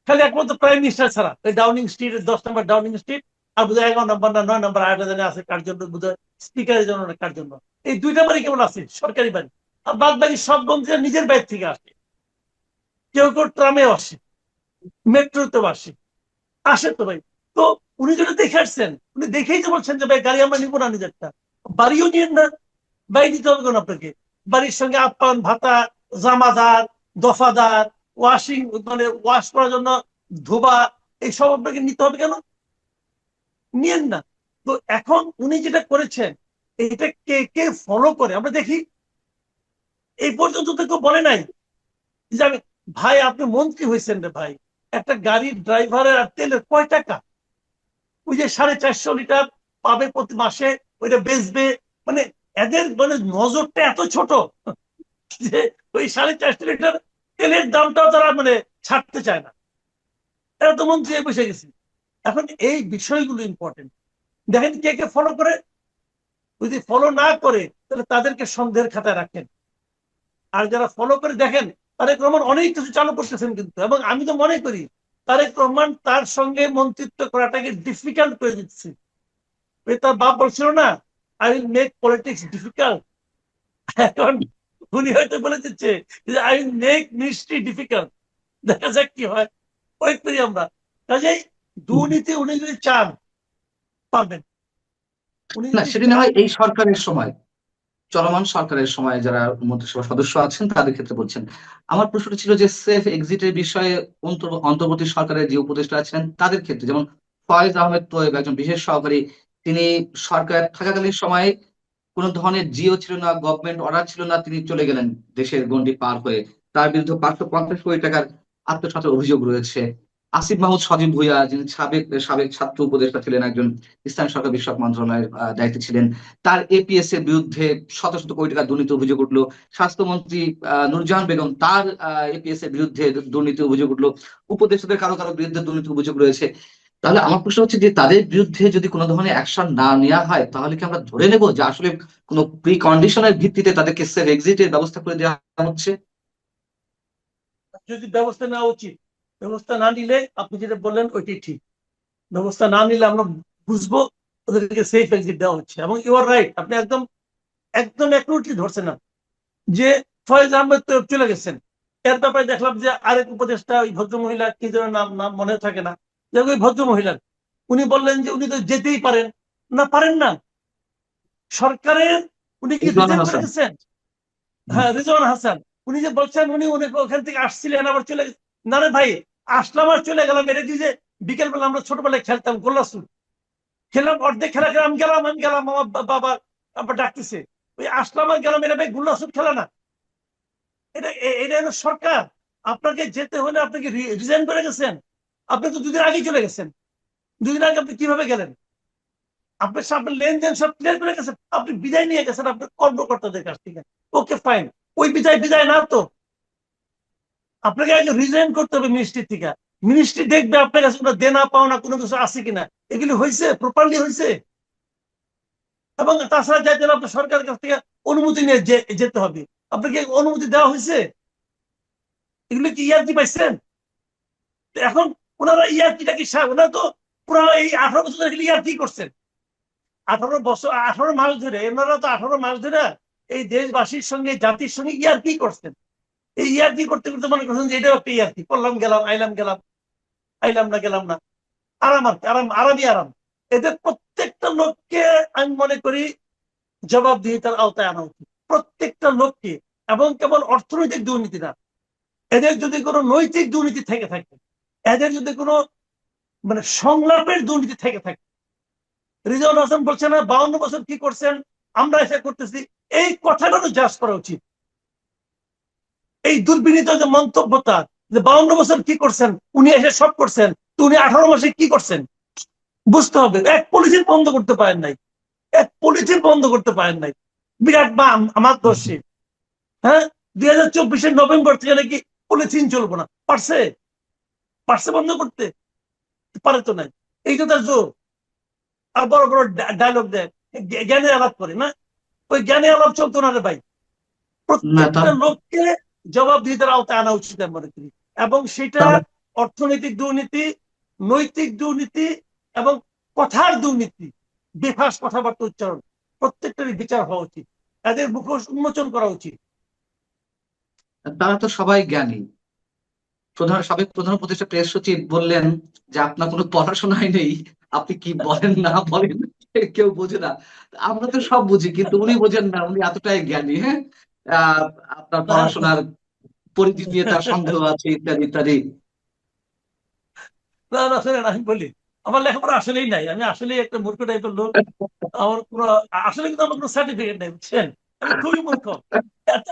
খালি একমাত্র প্রাইম মিনিস্টার ছাড়া ওই ডাউনিং স্ট্রিট, 10 নম্বর ডাউনিং স্ট্রিট, আর বোধহয় 11 নম্বর না 9 নম্বর আরেকটা জানে আছে কার জন্য, বোধহয় স্পিকারের জন্য না কার জন্য। এই দুইটা বাড়ি কেমন আছে সরকারি বাড়ি, আর বাদ বাকি সব মন্ত্রীরা নিজের বাইর থেকে আসে। কেউ কেউ ট্রামে আসে, মেট্রোতেও আসে, আসে তো ভাই। তো উনি যেটা দেখে আসছেন, উনি দেখেই তো বলছেন যে ভাই গাড়ি আমরা নিবো না, নিজেরটা বাড়িও নিয়েন না। বাড়ি দিতে হবে কেন আপনাকে? বাড়ির সঙ্গে আপ্যায়ন ভাতা, জামাদার, দফাদার, ওয়াশিং মানে ওয়াশ করার জন্য ধোবা, এইসব আপনাকে নিতে হবে কেন? নিয়েন না। তো এখন উনি যেটা করেছেন এটা কে কে ফলো করে আমরা দেখি। এই পর্যন্ত তো কেউ বলে নাই যে আমি, ভাই আপনি মন্ত্রী হয়েছেন রে ভাই, একটা গাড়ির ড্রাইভারের আর তেলের কয় টাকা? ওই যে 450 লিটার পাবে প্রতি মাসে, ওইটা বেচবে। মানে এদের মানে নজরটা এত ছোট যে ওই 450 লিটার তেলের দামটাও তারা মানে ছাড়তে চায় না। এরা তো মন্ত্রী বসে গেছে। এখন এই বিষয়গুলো ইম্পর্টেন্ট। দেখেন কে কে ফলো করে, যদি ফলো না করে তাহলে তাদেরকে সন্দেহের খাতায় রাখেন। আর যারা ফলো করে দেখেন, তারেক রহমান অনেক কিছু চালু করতেছেন কিন্তু, এবং আমি তো মনে করি তারেক রহমান তার সঙ্গে মন্ত্রিত্ব করাটাকে ডিফিকাল্ট করে দিচ্ছে। তার বাপ বলছিল না, I will make politics difficult. এখন উনি হয়তো বলে দিচ্ছে যে I will make ministry difficult. দেখা যাক কি হয়, ওয়েট করি আমরা। কাজেই দুর্নীতি উনি যদি চান পারবেন। উনি না, যদি সেটা না চান, হয় এই সরকারের সময়, চলমান সরকারের সময় যারা মন্ত্রিসভা সদস্য আছেন তাদের ক্ষেত্রে বলছেন। আমার প্রশ্নটা ছিল যে সেফ এক্সিটের বিষয়ে অন্তর্বর্তী সরকারের যে উপদেষ্টা আছেন তাদের ক্ষেত্রে, যেমন ফয়েজ আহমেদ তোয়েব একজন বিশেষ সহকারী, তিনি সরকার থাকাকালীন সময়ে কোন ধরনের জিও ছিল না, গভর্নমেন্ট অর্ডার ছিল না, তিনি চলে গেলেন দেশের গণ্ডি পার হয়ে। তার বিরুদ্ধে 550 কোটি টাকার আত্মসাতের অভিযোগ রয়েছে। আসিফ মাহমুদ সজীব ভুইয়া, যিনি সাবেক সাবেক ছাত্র উপদেষ্টা ছিলেন, একজন স্থানীয় সরকার বিষয়ক মন্ত্রণালয়ের দায়িত্বে ছিলেন, তার এপিএস এর বিরুদ্ধে শত শত কোটি টাকা দুর্নীতি অভিযোগ উঠলো। স্বাস্থ্যমন্ত্রী নুরজাহান বেগম, তার এপিএস এর বিরুদ্ধে দুর্নীতি অভিযোগ উঠলো। উপদেষ্টাদের কারো কারো বিরুদ্ধে দুর্নীতি অভিযোগ রয়েছে। তাহলে আমার প্রশ্ন হচ্ছে যে তাদের বিরুদ্ধে যদি কোনো ধরনের অ্যাকশন না নেওয়া হয়, তাহলে কি আমরা ধরে নেব যে আসলে কোনো প্রি কন্ডিশনের ভিত্তিতে তাদেরকে সেফ এক্সিটের ব্যবস্থা করে দেওয়া হচ্ছে? যদি ব্যবস্থা নেওয়া উচিত, ব্যবস্থা না নিলে আপনি যেটা বললেন ওইটাই ঠিক। ব্যবস্থা না নিলে আমরা বুঝবো ওদেরকে সেফ এক্সিট দেওয়া হচ্ছে। এবং ইউ আর রাইট, আপনি একদম একদম অ্যাকুরেটলি ধরছেন না যে ফয়েজ আহমেদ তো চলে গেছেন, এর ব্যাপারে দেখলাম যে আরেক উপদেষ্টা ওই ভদ্র মহিলা কি যেন নাম, নাম মনে থাকে না, যে ওই ভদ্র মহিলার, উনি বললেন যে উনি তো যেতেই পারেন। না, পারেন না। সরকারের উনি কি রিজওয়ানা রিজাইন করে হাসান। গেছেন? হ্যাঁ, রিজওয়ান হাসান। উনি যে বলছেন উনি ওখান থেকে আসছিলেন আবার চলে গেছেন। না রে ভাই, আসলাম আর চলে গেলাম, এটা কি যে বিকেলবেলা আমরা ছোটবেলায় খেলতাম গোল্লাসুর, খেলাম, অর্ধেক খেলা খেলাম, আমি গেলাম, আমার বাবা আবার ডাকতেছে, ওই আসলাম আর গেলাম, এটা ভাই গোল্লাসুর খেলা না। এটা এটা হলো সরকার। আপনাকে যেতে হলে আপনাকে রিজাইন করে গেছেন, আপনি তো দুদিন আগেই চলে গেছেন। দুদিন আগে আপনি কিভাবে গেলেন? আপনার সামনে লেনদেন সব ক্লিয়ার করে গেছেন, আপনি বিদায় নিয়ে গেছেন আপনার কর্মকর্তাদের কাছ থেকে। ওকে ফাইন, ওই বিদায় বিদায় না তো, আপনাকে আগে রিজাইন করতে হবে মিনিস্ট্রি থেকে। মিনিস্ট্রি দেখবে আপনার কাছে কোনো দেনা পাওনা কোনো কিছু আছে কিনা, এগুলি হয়েছে, প্রপারলি হয়েছে। এবং তাছাড়া যাইতে হলে আপনার সরকারের কাছ থেকে অনুমতি নিয়ে যেতে হবে। আপনাকে অনুমতি দেওয়া হয়েছে? এগুলো কি ইয়ার্কি পাইছেন? এখন ওনারা ইয়ার্কিটা কি ওনারা তো পুরো এই 18 বছর ধরে ইয়ার্কি করছেন। 18 মাস ধরে ওনারা তো 18 মাস ধরে এই দেশবাসীর সঙ্গে জাতির সঙ্গে ইয়ার্কি করছেন। এই ইয়ার্কি করতে করতে মনে করছেন যে এটাও একটা ইয়ার্কি, করলাম গেলাম, আইলাম গেলাম, আইলাম না গেলাম না, আরাম আর আরাম, আরামই আরাম। এদের প্রত্যেকটা লোককে আমি মনে করি জবাবদিহিতার আওতায় আনা উচিত, প্রত্যেকটা লোককে। এবং কেবল অর্থনৈতিক দুর্নীতি না, এদের যদি কোনো নৈতিক দুর্নীতি থেকে থাকে, এদের যদি কোনো মানে সংলাপের দুর্নীতি থেকে থাকে, রিজওয়ান হাসান বলছে না 52 বছর কি করছেন, আমরা এসে করতেছি, এই কথাটা তো জাজ করা উচিত। এই দুর্বিনীত যে মন্তব্যটা যে 52 বছর কি করছেন, উনি এসে সব করছেন, তো উনি 18 মাসে কি করছেন বুঝতে হবে। এক পলিথিন বন্ধ করতে পারেন নাই, এক পলিথিন বন্ধ করতে পারেন নাই, বিরাট বা আমার দোষী। হ্যাঁ, 2024 নভেম্বর থেকে নাকি পলিথিন চলবো না, পারছে? পারছে বন্ধ করতে? পারে তো নাই। এই তো তার জোর। আর বড় বড় ডায়লগ দেয়, জ্ঞানে আলাপ করে না, ওই জ্ঞানে আলাপ চলতো না রে ভাই। প্রত্যেকটা লোককে জবাবদিহিতার আওতায় আনা উচিত আমি মনে করি। এবং সেটা অর্থনৈতিক দুর্নীতি, নৈতিক দুর্নীতি এবং কথার দুর্নীতি, বেফাস কথাবার্তা উচ্চারণ, প্রত্যেকটারই বিচার হওয়া উচিত, এদের মুখোশ উন্মোচন করা উচিত। তারা তো সবাই জ্ঞানী। সাবেক প্রধান উপদেষ্টা প্রেস সচিব বললেন যে আপনার কোনো পড়াশোনাই নেই, আপনি কি বলেন না বলেন কেউ বোঝে না। আমরা তো সব বুঝি, কিন্তু উনি বোঝেন না, উনি এতটাই জ্ঞানী। হ্যাঁ, আপনার পড়াশোনার পরিধি নিয়ে তার সন্দেহ আছে, ইত্যাদি ইত্যাদি। না না, শোনেন আমি বলি, আমার লেখাপড়া আসলেই নাই, আমি আসলে একটা মূর্খ টাইপের লোক। আমার কোনো আসলে কিন্তু আমার কোনো সার্টিফিকেট নেই, বুঝছেন, আমি খুবই মূর্খ।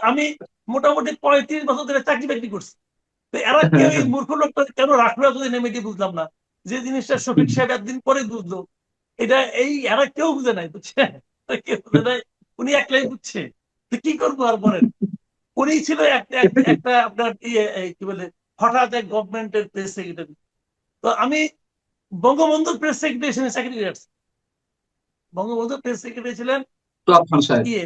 আমি মোটামুটি 35 বছর ধরে চাকরি বাকরি করছি। তো এরা কেউ এই মূর্খ লোকটা কেন রাখলো যদি নেমে দিয়ে বুঝলাম না। যে জিনিসটা শফিক সাহেব একদিন পরে বুঝলো, এটা এই এরা কেউ বুঝে নাই, বুঝছেন, কেউ বুঝে নাই, উনি একলাই বুঝছে। তো কি করবো আর বলেন। উনি ছিল একটা আপনার ইয়ে কি বলে হঠাৎ এক গভর্নমেন্টের প্রেস সেক্রেটারি। তো আমি বঙ্গবন্ধুর প্রেস সেক্রেটারি চাকরি করে আসছি। বঙ্গবন্ধুর প্রেস সেক্রেটারি ছিলেন তোয়াব খান সাহেব। ইয়ে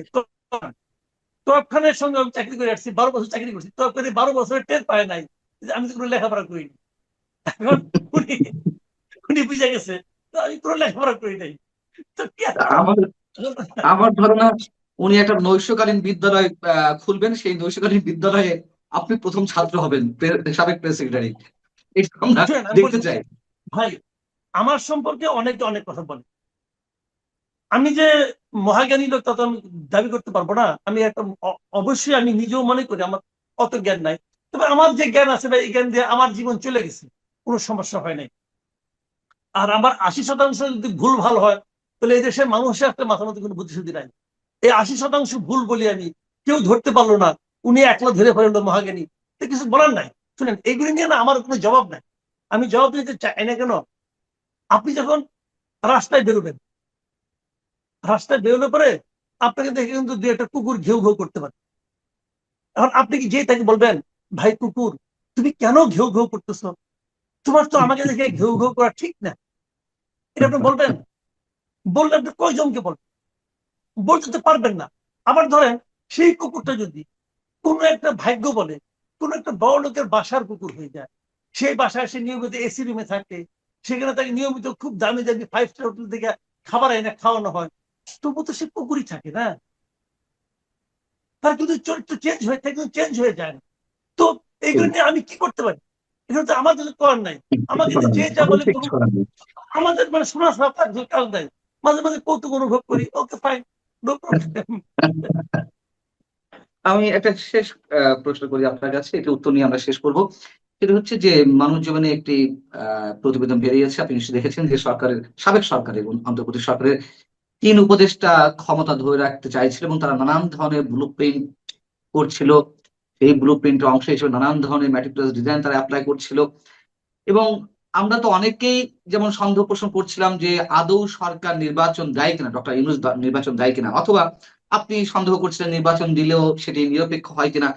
তোয়াব খানের সঙ্গে আমি চাকরি করে আসছি, 12 বছর চাকরি করছি। তোয়াব খান 12 বছরের টের পায় নাই যে আমি তো কোনো লেখাপড়া করিনি। এখন উনি উনি বুঝে গেছে তো আমি কোনো লেখাপড়া করি নাই। তো কি আর করা? আমার আমার ধারণা উনি একটা নৈশকালীন বিদ্যালয় খুলবেন, সেই নৈশকালীন বিদ্যালয়ে আপনি প্রথম ছাত্র হবেন, সাবেক প্রেস সেক্রেটারি। এটা আমরা শুনেন, আমি দেখতে বলি চাই। ভাই, আমার সম্পর্কে অনেকে অনেক কথা বলে। আমি যে মহাজ্ঞানী লোক তা তো আমি দাবি করতে পারবো না। আমি একটা অবশ্যই আমি নিজেও মনে করি আমার অত জ্ঞান নাই। তবে আমার যে জ্ঞান আছে ভাই, এই জ্ঞান দিয়ে আমার জীবন চলে গেছে, কোনো সমস্যা হয় নাই। আর আমার 80% যদি ভুল ভাল হয়, তাহলে এই দেশের মানুষের একটা মাথার মধ্যে কোনো বুদ্ধিশুদ্ধি নাই। এই 80% ভুল বলি আমি, কেউ ধরতে পারলো না, উনি একলা ধরে ফেললো মহাজ্ঞানী, তো কিছু বলার নাই। শুনেন, এইগুলি নিয়ে না আমার কোনো জবাব নাই, আমি জবাব দিতে চাই না। কেন? আপনি যখন রাস্তায় বেরোবেন, রাস্তায় বেরোলে পরে আপনাকে দেখে কিন্তু দু একটা কুকুর ঘেউ ঘেউ করতে পারে। এখন আপনি কি যেই তাকে বলবেন, ভাই কুকুর, তুমি কেন ঘেউ ঘেউ করতেছো, তোমার তো আমাকে দেখে ঘেউ ঘেউ করা ঠিক না, এটা আপনি বলবেন? বললে আপনি কয়জনকে বলবেন? বলতে তো পারবেন না। আবার ধরেন সেই কুকুরটা যদি কোনো একটা ভাগ্য বলে কোনো একটা বড় লোকের বাসার কুকুর হয়ে যায়, সেই বাসায় সে নিয়মিত এসি রুমে থাকে, সেখানে তাকে নিয়মিত খুব দামি দামি 5 স্টার হোটেল থেকে খাবার এনে খাওয়ানো হয়, তবু তো সে কুকুরই থাকে না, তার কিন্তু চরিত্র চেঞ্জ হয়ে থাকে, চেঞ্জ হয়ে যায় না। তো এইগুলো নিয়ে আমি কি করতে পারি? এগুলো তো আমাদের করার নাই। আমাকে যে যা বলে বলুক, আমাদের মানে শোনা ছাড়া তার কাজ নাই। মাঝে মাঝে কৌতুক অনুভব করি, ওকে ফাইন, নো প্রবলেম। আমি একটা শেষ প্রশ্ন করি আপনার কাছে, এটা উত্তর নিয়ে আমরা শেষ করব। সেটা হচ্ছে যে মানুষ জীবনে একটি প্রতিবেদন বেরিয়েছে, আপনি নিশ্চয়ই দেখেছেন, যে সাবেক সরকারের এবং অন্তর্বর্তী সরকারের 3 উপদেষ্টা ক্ষমতা ধরে রাখতে চাইছিল এবং তারা নানান ধরনের ব্লু প্রিন্ট করছিল। এই ব্লু প্রিন্টের অংশ হিসেবে নানান ধরনের ম্যাটিকুলাস ডিজাইন তারা অ্যাপ্লাই করছিল। এবং আমরা তো অনেকেই যেমন সন্দেহ পোষণ করছিলাম যে আদৌ সরকার নির্বাচন দেয় কিনা, ডক্টর ইউনূস নির্বাচন দেয় কিনা, অথবা আপনি সন্দেহ করছিলেন নির্বাচন দিলেও সেটি নিরপেক্ষ হয় কিনা।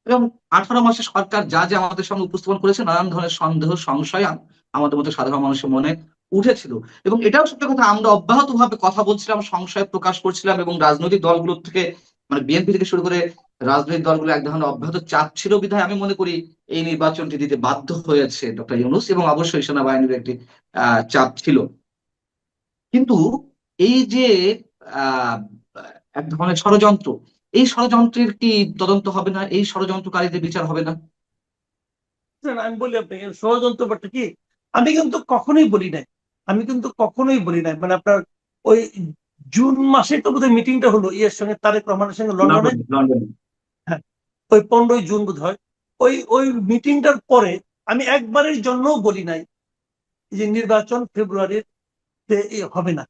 এবং 18 মাসে সরকার যা যা আমাদের সামনে উপস্থাপন করেছে, নানান ধরনের সন্দেহ সংশয় আমাদের মতো সাধারণ মানুষের মনে উঠেছিল। এবং এটাও সত্য কথা, আমরা অব্যাহতভাবে কথা বলছিলাম, সংশয় প্রকাশ করছিলাম, এবং রাজনৈতিক দলগুলোর থেকে, মানে বিএনপি থেকে শুরু করে রাজনৈতিক দলগুলো এক ধরনের অব্যাহত চাপ ছিল বিধায় আমি মনে করি এই নির্বাচনটি দিতে বাধ্য হয়েছে ডক্টর ইউনূস, এবং অবশ্যই সেনাবাহিনীর একটি চাপ ছিল। কিন্তু এই যে আহ এক ধরনের ষড়যন্ত্র, এই ষড়যন্ত্রের কি তদন্ত হবে না? এই ষড়যন্ত্রকারীদের বিচার হবে না? আমি বলি আপনাকে ষড়যন্ত্র ব্যাপারটা কি, আমি কিন্তু কখনোই বলি নাই, মানে আপনার ওই জুন মাসে তো বোধহয় মিটিংটা হলো ইয়ের সঙ্গে, তারেক রহমানের সঙ্গে লন্ডনে। লন্ডনে। হ্যাঁ, ওই 15ই জুন বোধ হয়। ওই ওই মিটিংটার পরে আমি একবারের জন্য বলি নাই যে নির্বাচন ফেব্রুয়ারিতে হবে না।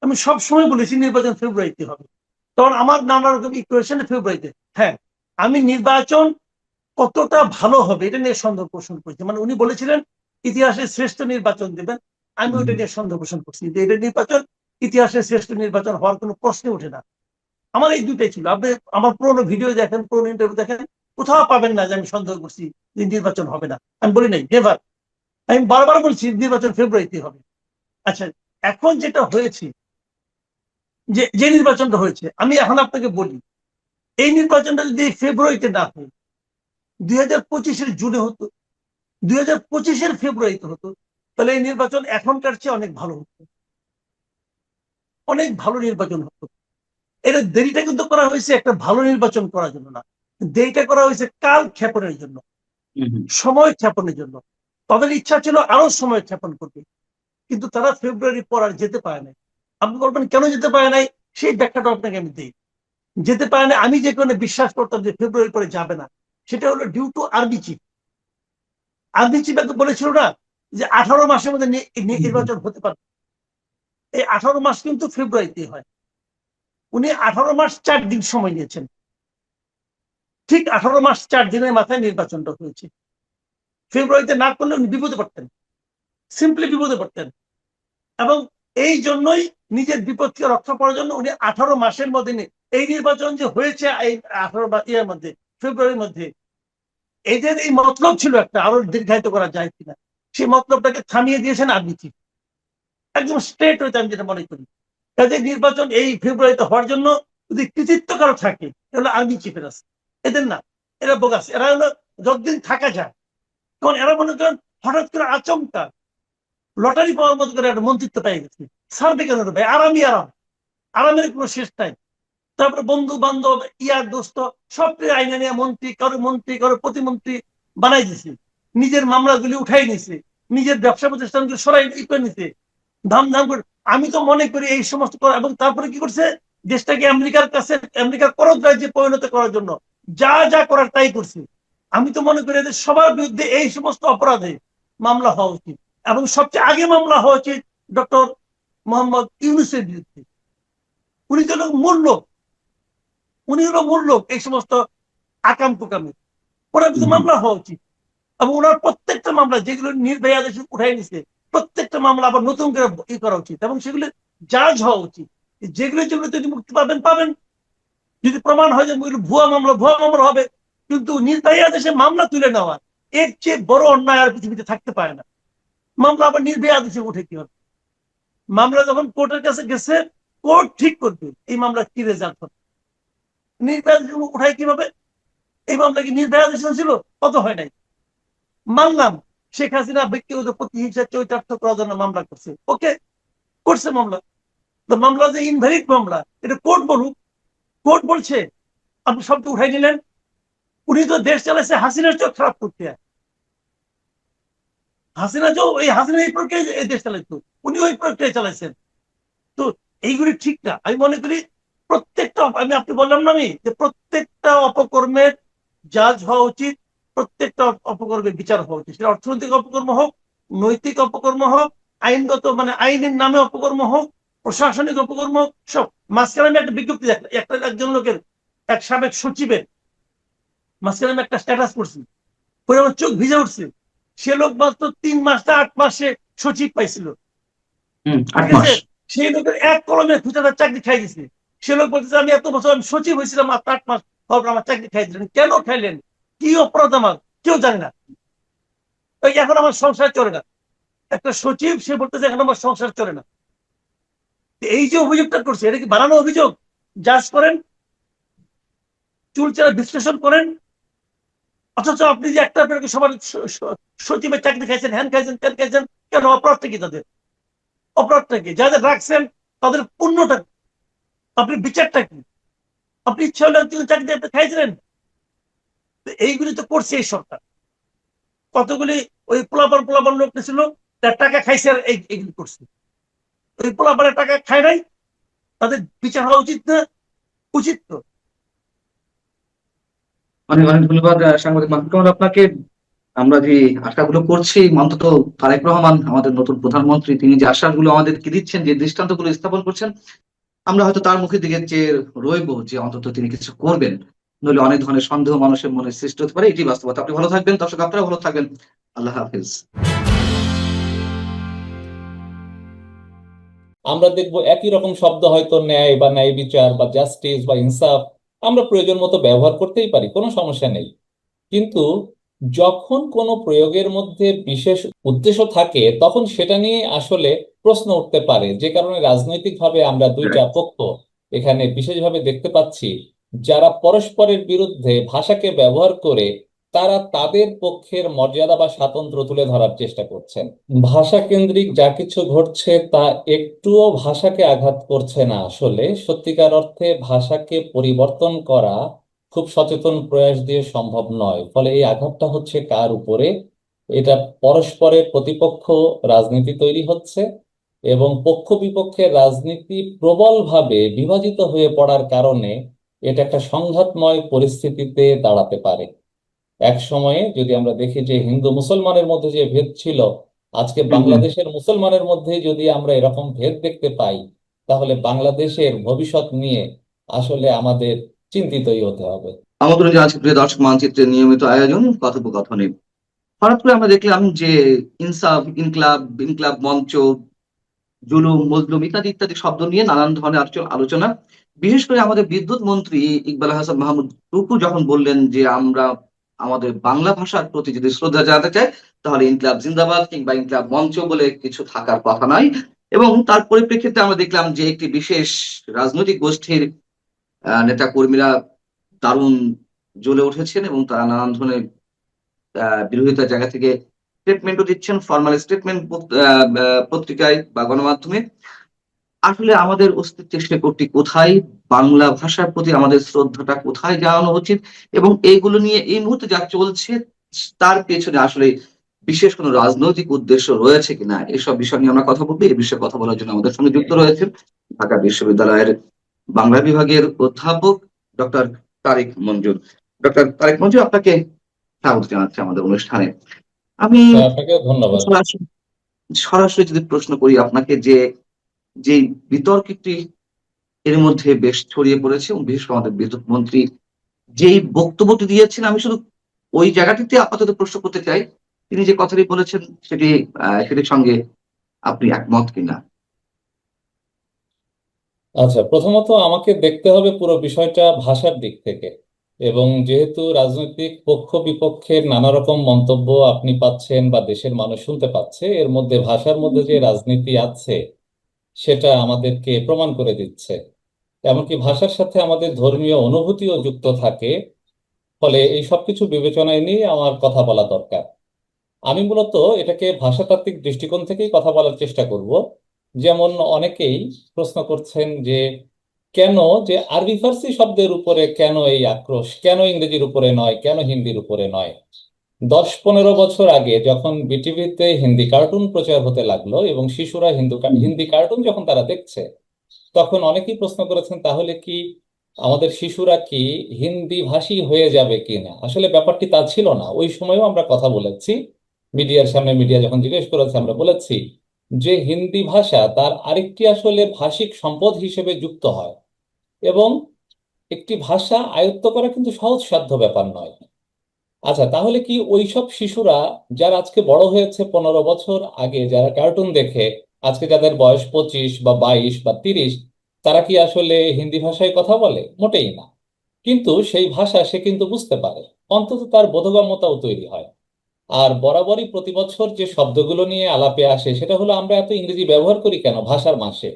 আমি সব সময় বলেছি নির্বাচন ফেব্রুয়ারিতে হবে। তখন আমার নানা রকম ইকুয়েশন ফেব্রুয়ারিতে। হ্যাঁ, আমি নির্বাচন কতটা ভালো হবে এটা নিয়ে সন্দেহ পোষণ করছি। মানে উনি বলেছিলেন ইতিহাসের শ্রেষ্ঠ নির্বাচন দেবেন, আমি ওইটা নিয়ে সন্দেহ পোষণ করছি যে এটা নির্বাচন ইতিহাসের শ্রেষ্ঠ নির্বাচন হওয়ার কোনো প্রশ্নই ওঠে না। আমার এই দুটাই ছিল। আপনি আমার পুরোনো ভিডিও দেখেন, পুরোনো ইন্টারভিউ দেখেন, কোথাও পাবেন না যে আমি সন্দেহ করছি যে নির্বাচন হবে না। আমি বলি নাই, নেভার। আমি বারবার বলছি নির্বাচন ফেব্রুয়ারিতে হবে। আচ্ছা, এখন যেটা হয়েছে, যে যে নির্বাচনটা হয়েছে, আমি এখন আপনাকে বলি এই নির্বাচনটা যদি ফেব্রুয়ারিতে না হয়, 2025-এর জুনে হতো, 2025-এর ফেব্রুয়ারিতে হতো, তাহলে এই নির্বাচন এখনকার চেয়ে অনেক ভালো হতো, অনেক ভালো নির্বাচন হতো। এটা দেরিটা কিন্তু করা হয়েছে একটা ভালো নির্বাচন করার জন্য না, দেরিটা করা হয়েছে কাল ক্ষেপণের জন্য, সময় ক্ষেপণের জন্য। তাদের ইচ্ছা ছিল আরো সময় ক্ষেপণ করবে, কিন্তু তারা ফেব্রুয়ারি পর আর যেতে পারে নাই। আপনি বলবেন কেন যেতে পারে নাই, সেই ব্যাখ্যাটা আপনাকে আমি দিই। যেতে পারে না, আমি যে কারণে বিশ্বাস করতাম যে ফেব্রুয়ারি পরে যাবে না, সেটা হলো due to army chief. Army chief এত বলেছিল না যে 18 মাসের মধ্যে নির্বাচন হতে পারে। এই 18 মাস কিন্তু ফেব্রুয়ারিতে হয়। উনি 18 মাস 4 দিন সময় নিয়েছেন। ঠিক 18 মাস 4 দিনের মাথায় নির্বাচনটা হয়েছে। ফেব্রুয়ারিতে না করলে উনি বিপদে পড়তেন, সিম্পলি বিপদে পড়তেন। এবং এই জন্যই নিজের বিপদকে রক্ষা করার জন্য উনি 18 মাসের মধ্যে এই নির্বাচন যে হয়েছে, এই 18 ইয়ার মধ্যে, ফেব্রুয়ারির মধ্যে, এদের এই মতলব ছিল একটা আরো দীর্ঘায়িত করা যায় কিনা, সেই মতলবটাকে থামিয়ে দিয়েছেন আর্মি চিফ। একদম স্ট্রেট হয়েছে, আমি যেটা মনে করি। কাজে নির্বাচন এই ফেব্রুয়ারিতে হওয়ার জন্য যদি কৃতিত্ব কারো থাকে, তাহলে আর্মি চিফের আছে, এদের না। এরা বোগাস, এরা হলো যতদিন থাকা যায়। কারণ এরা মনে করেন হঠাৎ করে আচমকা লটারি পাওয়ার মতো করে একটা মন্ত্রিত্ব পেয়ে গেছে, ছাড়বে কেন ভাই? আরামই আরাম, আরামের কোনো শেষ নাই। তারপরে বন্ধু বান্ধব ইয়ার দোস্ত সবকে আইনে নিয়ে মন্ত্রী কারো প্রতিমন্ত্রী বানাই দিছে, নিজের মামলাগুলি উঠাই নিছে, নিজের ব্যবসা প্রতিষ্ঠানগুলি সরাই করে নিছে, ধাম ধাম করে। আমি তো মনে করি এই সমস্ত এবং তারপরে কি করছে, দেশটাকে আমেরিকার কাছে, আমেরিকার করদ রাজ্যে পরিণত করার জন্য যা যা করার তাই করছে। আমি তো মনে করি এদের সবার বিরুদ্ধে এই সমস্ত অপরাধে মামলা হওয়া উচিত, এবং সবচেয়ে আগে মামলা হওয়া উচিত ডক্টর মোহাম্মদ ইউনূসের বিরুদ্ধে। উনি তো মূল লোক, উনি হলো মূল লোক এই সমস্ত আকাম কুকামে। ওনার বিরুদ্ধে মামলা হওয়া উচিত, এবং ওনার প্রত্যেকটা মামলা যেগুলো নির্ভয়া আদেশ উঠাই নিছে, প্রত্যেকটা মামলা আবার নতুন করে করা উচিত, এবং সেগুলো জাজ হওয়া উচিত। যেগুলো যেগুলো যদি মুক্তি পাবেন, যদি প্রমাণ হয় যে ভুয়া মামলা হবে। কিন্তু নির্ভয়া আদেশে মামলা তুলে নেওয়া, এর চেয়ে বড় অন্যায় আর পৃথিবীতে থাকতে পারে না। মামলা আবার নির্ভয়া আদেশে উঠে কি হবে? মামলা যখন কোর্টের কাছে গেছে, কোর্ট ঠিক করবে এই মামলা কি রেজাল্ট হবে। নির্ভয়া আদেশ উঠায় কিভাবে? এই মামলা কি নির্ভয়া আদেশ ছিল? কত হয় নাই। মানলাম শেখ হাসিনা ব্যক্তিগত প্রতিহিংসা চরিতার্থ করার জন্য মামলা করছে, ওকে, করছে মামলা। তো মামলা যে ইনভ্যালিড মামলা, এটা কোর্ট বলুক। কোর্ট বলছে আপনি সবটা উঠাই নিলেন। উনি তো দেশ চালাইছে হাসিনার চোখ খারাপ করতে, হাসিনা এই প্রক্রিয়ায় এই দেশ চালাইতো, উনি ওই প্রক্রিয়ায় চালাইছেন। তো এইগুলি ঠিক না। আমি মনে করি প্রত্যেকটা, আপনি বললাম না আমি যে প্রত্যেকটা অপকর্মের জাজ হওয়া উচিত, প্রত্যেকটা অপকর্মের বিচার হওয়া উচিত। সেটা অর্থনৈতিক অপকর্ম হোক, নৈতিক অপকর্ম হোক, আইনগত মানে আইনের নামে অপকর্ম হোক, প্রশাসনিক অপকর্ম হোক, সব। মাঝখানে আমি একটা বিজ্ঞপ্তি দেখলাম, একজন লোকের, এক সাবেক সচিবের মাঝখানে আমি একটা স্ট্যাটাস করছি, পরে আমার চোখ ভিজে উঠছে। সে লোক মাত্র 3 মাস না 8 মাসে সচিব পাইছিল, ঠিক আছে? সেই লোকের এক কলমে 2 চাকরি খাই দিছে। সে লোক বলতেছে আমি এত বছর আমি সচিব হয়েছিলাম, মাত্র 8 মাস আমার চাকরি খাই দিলেন। কেন খাইলেন? কি অপরাধ আমার? কেউ জানে না। এখন আমার সংসার চলে না। একটা সচিব সে বলতেছে এখন আমার সংসার চলে না। এই যে অভিযোগটা করছে, এটা কি বানানো অভিযোগ? জাজ করেন, চুলচেরা বিশ্লেষণ করেন, অথচ আপনি যে একটা সবার সচিবের চাকরি খাইছেন, হ্যান খাইছেন, ত্যান খাইছেন, কেন? অপরাধটা কি তাদের? অপরাধটা কি? যাদের রাখছেন তাদের পুণ্যটা কি? আপনি বিচারটা কি? আপনি ইচ্ছা হলে চাকরি আপনি খাইছিলেন? এইগুলি তো করছে এই সরকার। কতগুলি ওই পোলাপান লোক ছিল, তার টাকা খাইছে আর এইগুলি করছে। ওই পোলাপানের টাকা খায় নাই, তাদের বিচার হওয়া উচিত না? উচিত তো। অনেক অনেক ধন্যবাদ সাংবাদিক মাহমুদ কামাল আপনাকে। আমরা যে আশাগুলো করছি, অন্তত তারেক রহমান আমাদের নতুন প্রধানমন্ত্রী, তিনি যে আশ্বাসগুলো আমাদেরকে দিচ্ছেন, যে দৃষ্টান্তগুলো স্থাপন করছেন, আমরা হয়তো তার মুখের দিকে চেয়ে রইবো যে অন্তত তিনি কিছু করবেন। নইলে অনেক ধরনের সন্দেহ মানুষের মনে সৃষ্টি হতে পারে, এটি বাস্তবতা। আপনি ভালো থাকবেন, দর্শক আপনারা ভালো থাকবেন। আল্লাহ হাফিজ। আমরা দেখব একই রকম শব্দ, হয়তো ন্যায় বা ন্যায় বিচার বা জাস্টিস বা ইনসাফ আমরা প্রয়োজন মতো ব্যবহার করতেই পারি, কোনো সমস্যা নেই। কিন্তু যখন কোনো প্রয়োগের মধ্যে বিশেষ উদ্দেশ্য থাকে, তখন সেটা নিয়ে আসলে প্রশ্ন উঠতে পারে। যে কারণে রাজনৈতিকভাবে আমরা দুইটা পক্ষ এখানে বিশেষভাবে দেখতে পাচ্ছি, যারা পরস্পরের বিরুদ্ধে ভাষাকে ব্যবহার করে তারা তাদের পক্ষের মর্যাদা বা স্বাতন্ত্র্য তুলে ধরার চেষ্টা করছেন। ভাষা কেন্দ্রিক যা কিছু ঘটছে তা একটুও ভাষাকে আঘাত করছে না। আসলে সত্যিকার অর্থে ভাষাকে পরিবর্তন করা খুব সচেতন প্রয়াস দিয়ে সম্ভব নয়। ফলে এই আঘাতটা হচ্ছে কার উপরে? এটা পরস্পরের প্রতিপক্ষ রাজনীতি তৈরি হচ্ছে, এবং পক্ষ বিপক্ষের রাজনীতি প্রবলভাবে বিভাজিত হয়ে পড়ার কারণে এটা একটা সংঘাতময় পরিস্থিতিতে দাঁড়াতে পারে। এক সময়ে যদি আমরা দেখি যে হিন্দু মুসলমানের মধ্যে যে ভেদ ছিল, আজকে বাংলাদেশের মুসলমানের মধ্যে যদি আমরা এরকম ভেদ দেখতে পাই, তাহলে বাংলাদেশের ভবিষ্যৎ নিয়ে আসলে আমাদের চিন্তিতই হতে হবে। আমাদের যে আজকে প্রিয় দর্শক মানচিত্রের নিয়মিত আয়োজন কথোপকথনে হঠাৎ করে আমরা দেখলাম যে ইনসাফ, ইনকলাব, ইনকলাব মঞ্চ, জুলুম, মজলুম ইত্যাদি ইত্যাদি শব্দ নিয়ে নানান ধরনের আলোচনা। বিশেষ করে আমাদের বিদ্যুৎ মন্ত্রী ইকবাল হাসান মাহমুদ টুকু যখন বললেন যে আমরা আমাদের বাংলা ভাষার প্রতি যদি শ্রদ্ধা জানাতে চাই, তাহলে ইনকলাব জিন্দাবাদ কিংবা ইনকলাব মঞ্চ বলে কিছু থাকার কথা নয়। এবং তার পরিপ্রেক্ষিতে আমরা দেখলাম যে একটি বিশেষ রাজনৈতিক গোষ্ঠীর নেতা কর্মীরা দারুণ জ্বলে উঠেছেন এবং তারা নানান ধরনের বিরোধিতার জায়গা থেকে স্টেটমেন্টও দিচ্ছেন, ফর্মাল স্টেটমেন্ট পত্রিকায় বা গণমাধ্যমে। আসলে আমাদের অস্তিত্বের শেকড়টি কোথায়? বাংলা ভাষার প্রতি আমাদের শ্রদ্ধাটা কোথায় জানানো উচিত? এবং এইগুলো নিয়ে এই মুহূর্তে যা চলছে, তার পেছনে আসলে বিশেষ কোনো রাজনৈতিক উদ্দেশ্য রয়েছে কিনা, এসব বিষয় নিয়ে আমরা কথা বলবো। এই বিষয়ে কথা বলার জন্য আমাদের সঙ্গে যুক্ত রয়েছেন ঢাকা বিশ্ববিদ্যালয়ের বাংলা বিভাগের অধ্যাপক ডক্টর তারিক মঞ্জুর। ডক্টর তারিক মঞ্জুর, আপনাকে স্বাগত জানাচ্ছি আমাদের অনুষ্ঠানে। আমি আপনাকেও ধন্যবাদ। সরাসরি সরাসরি যদি প্রশ্ন করি আপনাকে, যে বিতর্কটি এর মধ্যে বেশ ছড়িয়ে পড়েছে, এবং বিশেষ করে আমাদের বিদ্যুৎ মন্ত্রী যেই বক্তব্যটি দিয়েছেন, আমি শুধু ওই জায়গাটিতে আপাতত প্রশ্ন করতে চাই, তিনি যে কথাটি বলেছেন সেটির সঙ্গে আপনি একমত কিনা? আচ্ছা, প্রথমত আমাকে দেখতে হবে পুরো বিষয়টা ভাষার দিক থেকে। এবং যেহেতু রাজনৈতিক পক্ষ বিপক্ষের নানা রকম মন্তব্য আপনি পাচ্ছেন বা দেশের মানুষ শুনতে পাচ্ছে, এর মধ্যে ভাষার মধ্যে যে রাজনীতি আছে সেটা আমাদেরকে প্রমাণ করে দিচ্ছে। এমনকি ভাষার সাথে আমাদের ধর্মীয় অনুভূতিও যুক্ত থাকে। ফলে এই সবকিছু বিবেচনায় নিয়ে আমার কথা বলা দরকার। আমি মূলত এটাকে ভাষাতাত্ত্বিক দৃষ্টিকোণ থেকেই কথা বলার চেষ্টা করব। যেমন অনেকেই প্রশ্ন করছেন যে কেন, যে আরবি ফার্সি শব্দের উপরে কেন এই আক্রোশ, কেন ইংরেজির উপরে নয়, কেন হিন্দির উপরে নয়? 10-15 বছর আগে যখন বিটিভিতে হিন্দি কার্টুন প্রচার হতে লাগলো এবং শিশুরা হিন্দি কার্টুন যখন তারা দেখছে, তখন অনেকেই প্রশ্ন করেছেন তাহলে কি আমাদের শিশুরা কি হিন্দি ভাষী হয়ে যাবে কিনা। আসলে ব্যাপারটি তা ছিল না। ওই সময়ও আমরা কথা বলেছি, মিডিয়ার সামনে মিডিয়া যখন জিজ্ঞেস করেছে আমরা বলেছি যে হিন্দি ভাষা তার আরেকটি আসলে ভাষিক সম্পদ হিসেবে যুক্ত হয়, এবং একটি ভাষা আয়ত্ত করা কিন্তু সহজসাধ্য ব্যাপার নয়। আচ্ছা, তাহলে কি ওইসব শিশুরা যারা আজকে বড় হয়েছে 15 বছর আগে, যারা কার্টুন দেখে আজকে যাদের বয়স 25 বা 22 বা 30, তারা কি আসলে হিন্দি ভাষায় কথা বলে? মোটেই না। কিন্তু সেই ভাষা সে কিন্তু বুঝতে পারে, অন্তত তার বোধগম্যতাও তৈরি হয়। আর বরাবরই প্রতি বছর যে শব্দগুলো নিয়ে আলাপে আসে সেটা হলো আমরা এত ইংরেজি ব্যবহার করি কেন ভাষার মাসে,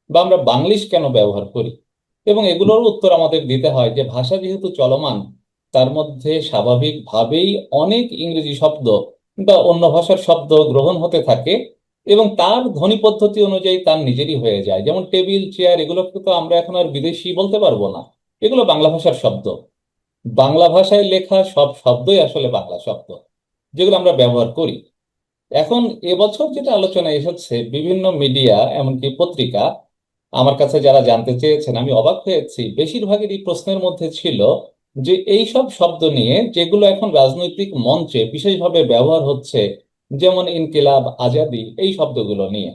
বা আমরা বাংলিশ কেন ব্যবহার করি। এবং এগুলোর উত্তর আমাদের দিতে হয় যে ভাষা যেহেতু চলমান, তার মধ্যে স্বাভাবিকভাবেই অনেক ইংরেজি শব্দ বা অন্য ভাষার শব্দ গ্রহণ হতে থাকে এবং তার ধ্বনি পদ্ধতি অনুযায়ী তার নিজেরই হয়ে যায়। যেমন টেবিল, চেয়ার, এগুলোকে তো আমরা এখন আর বিদেশি বলতে পারবো না, এগুলো বাংলা ভাষার শব্দ। বাংলা ভাষায় লেখা সব শব্দই আসলে বাংলা শব্দ, যেগুলো আমরা ব্যবহার করি। এখন এবছর যেটা আলোচনায় এসেছে, বিভিন্ন মিডিয়া এমনকি পত্রিকা আমার কাছে যারা জানতে চেয়েছেন, আমি অবাক হয়েছি, বেশিরভাগেরই প্রশ্নের মধ্যে ছিল যে এই সব শব্দ নিয়ে যেগুলো এখন রাজনৈতিক মঞ্চে বিশেষভাবে ব্যবহার হচ্ছে, যেমন ইনকিলাব, আজাদি, এই শব্দগুলো নিয়ে।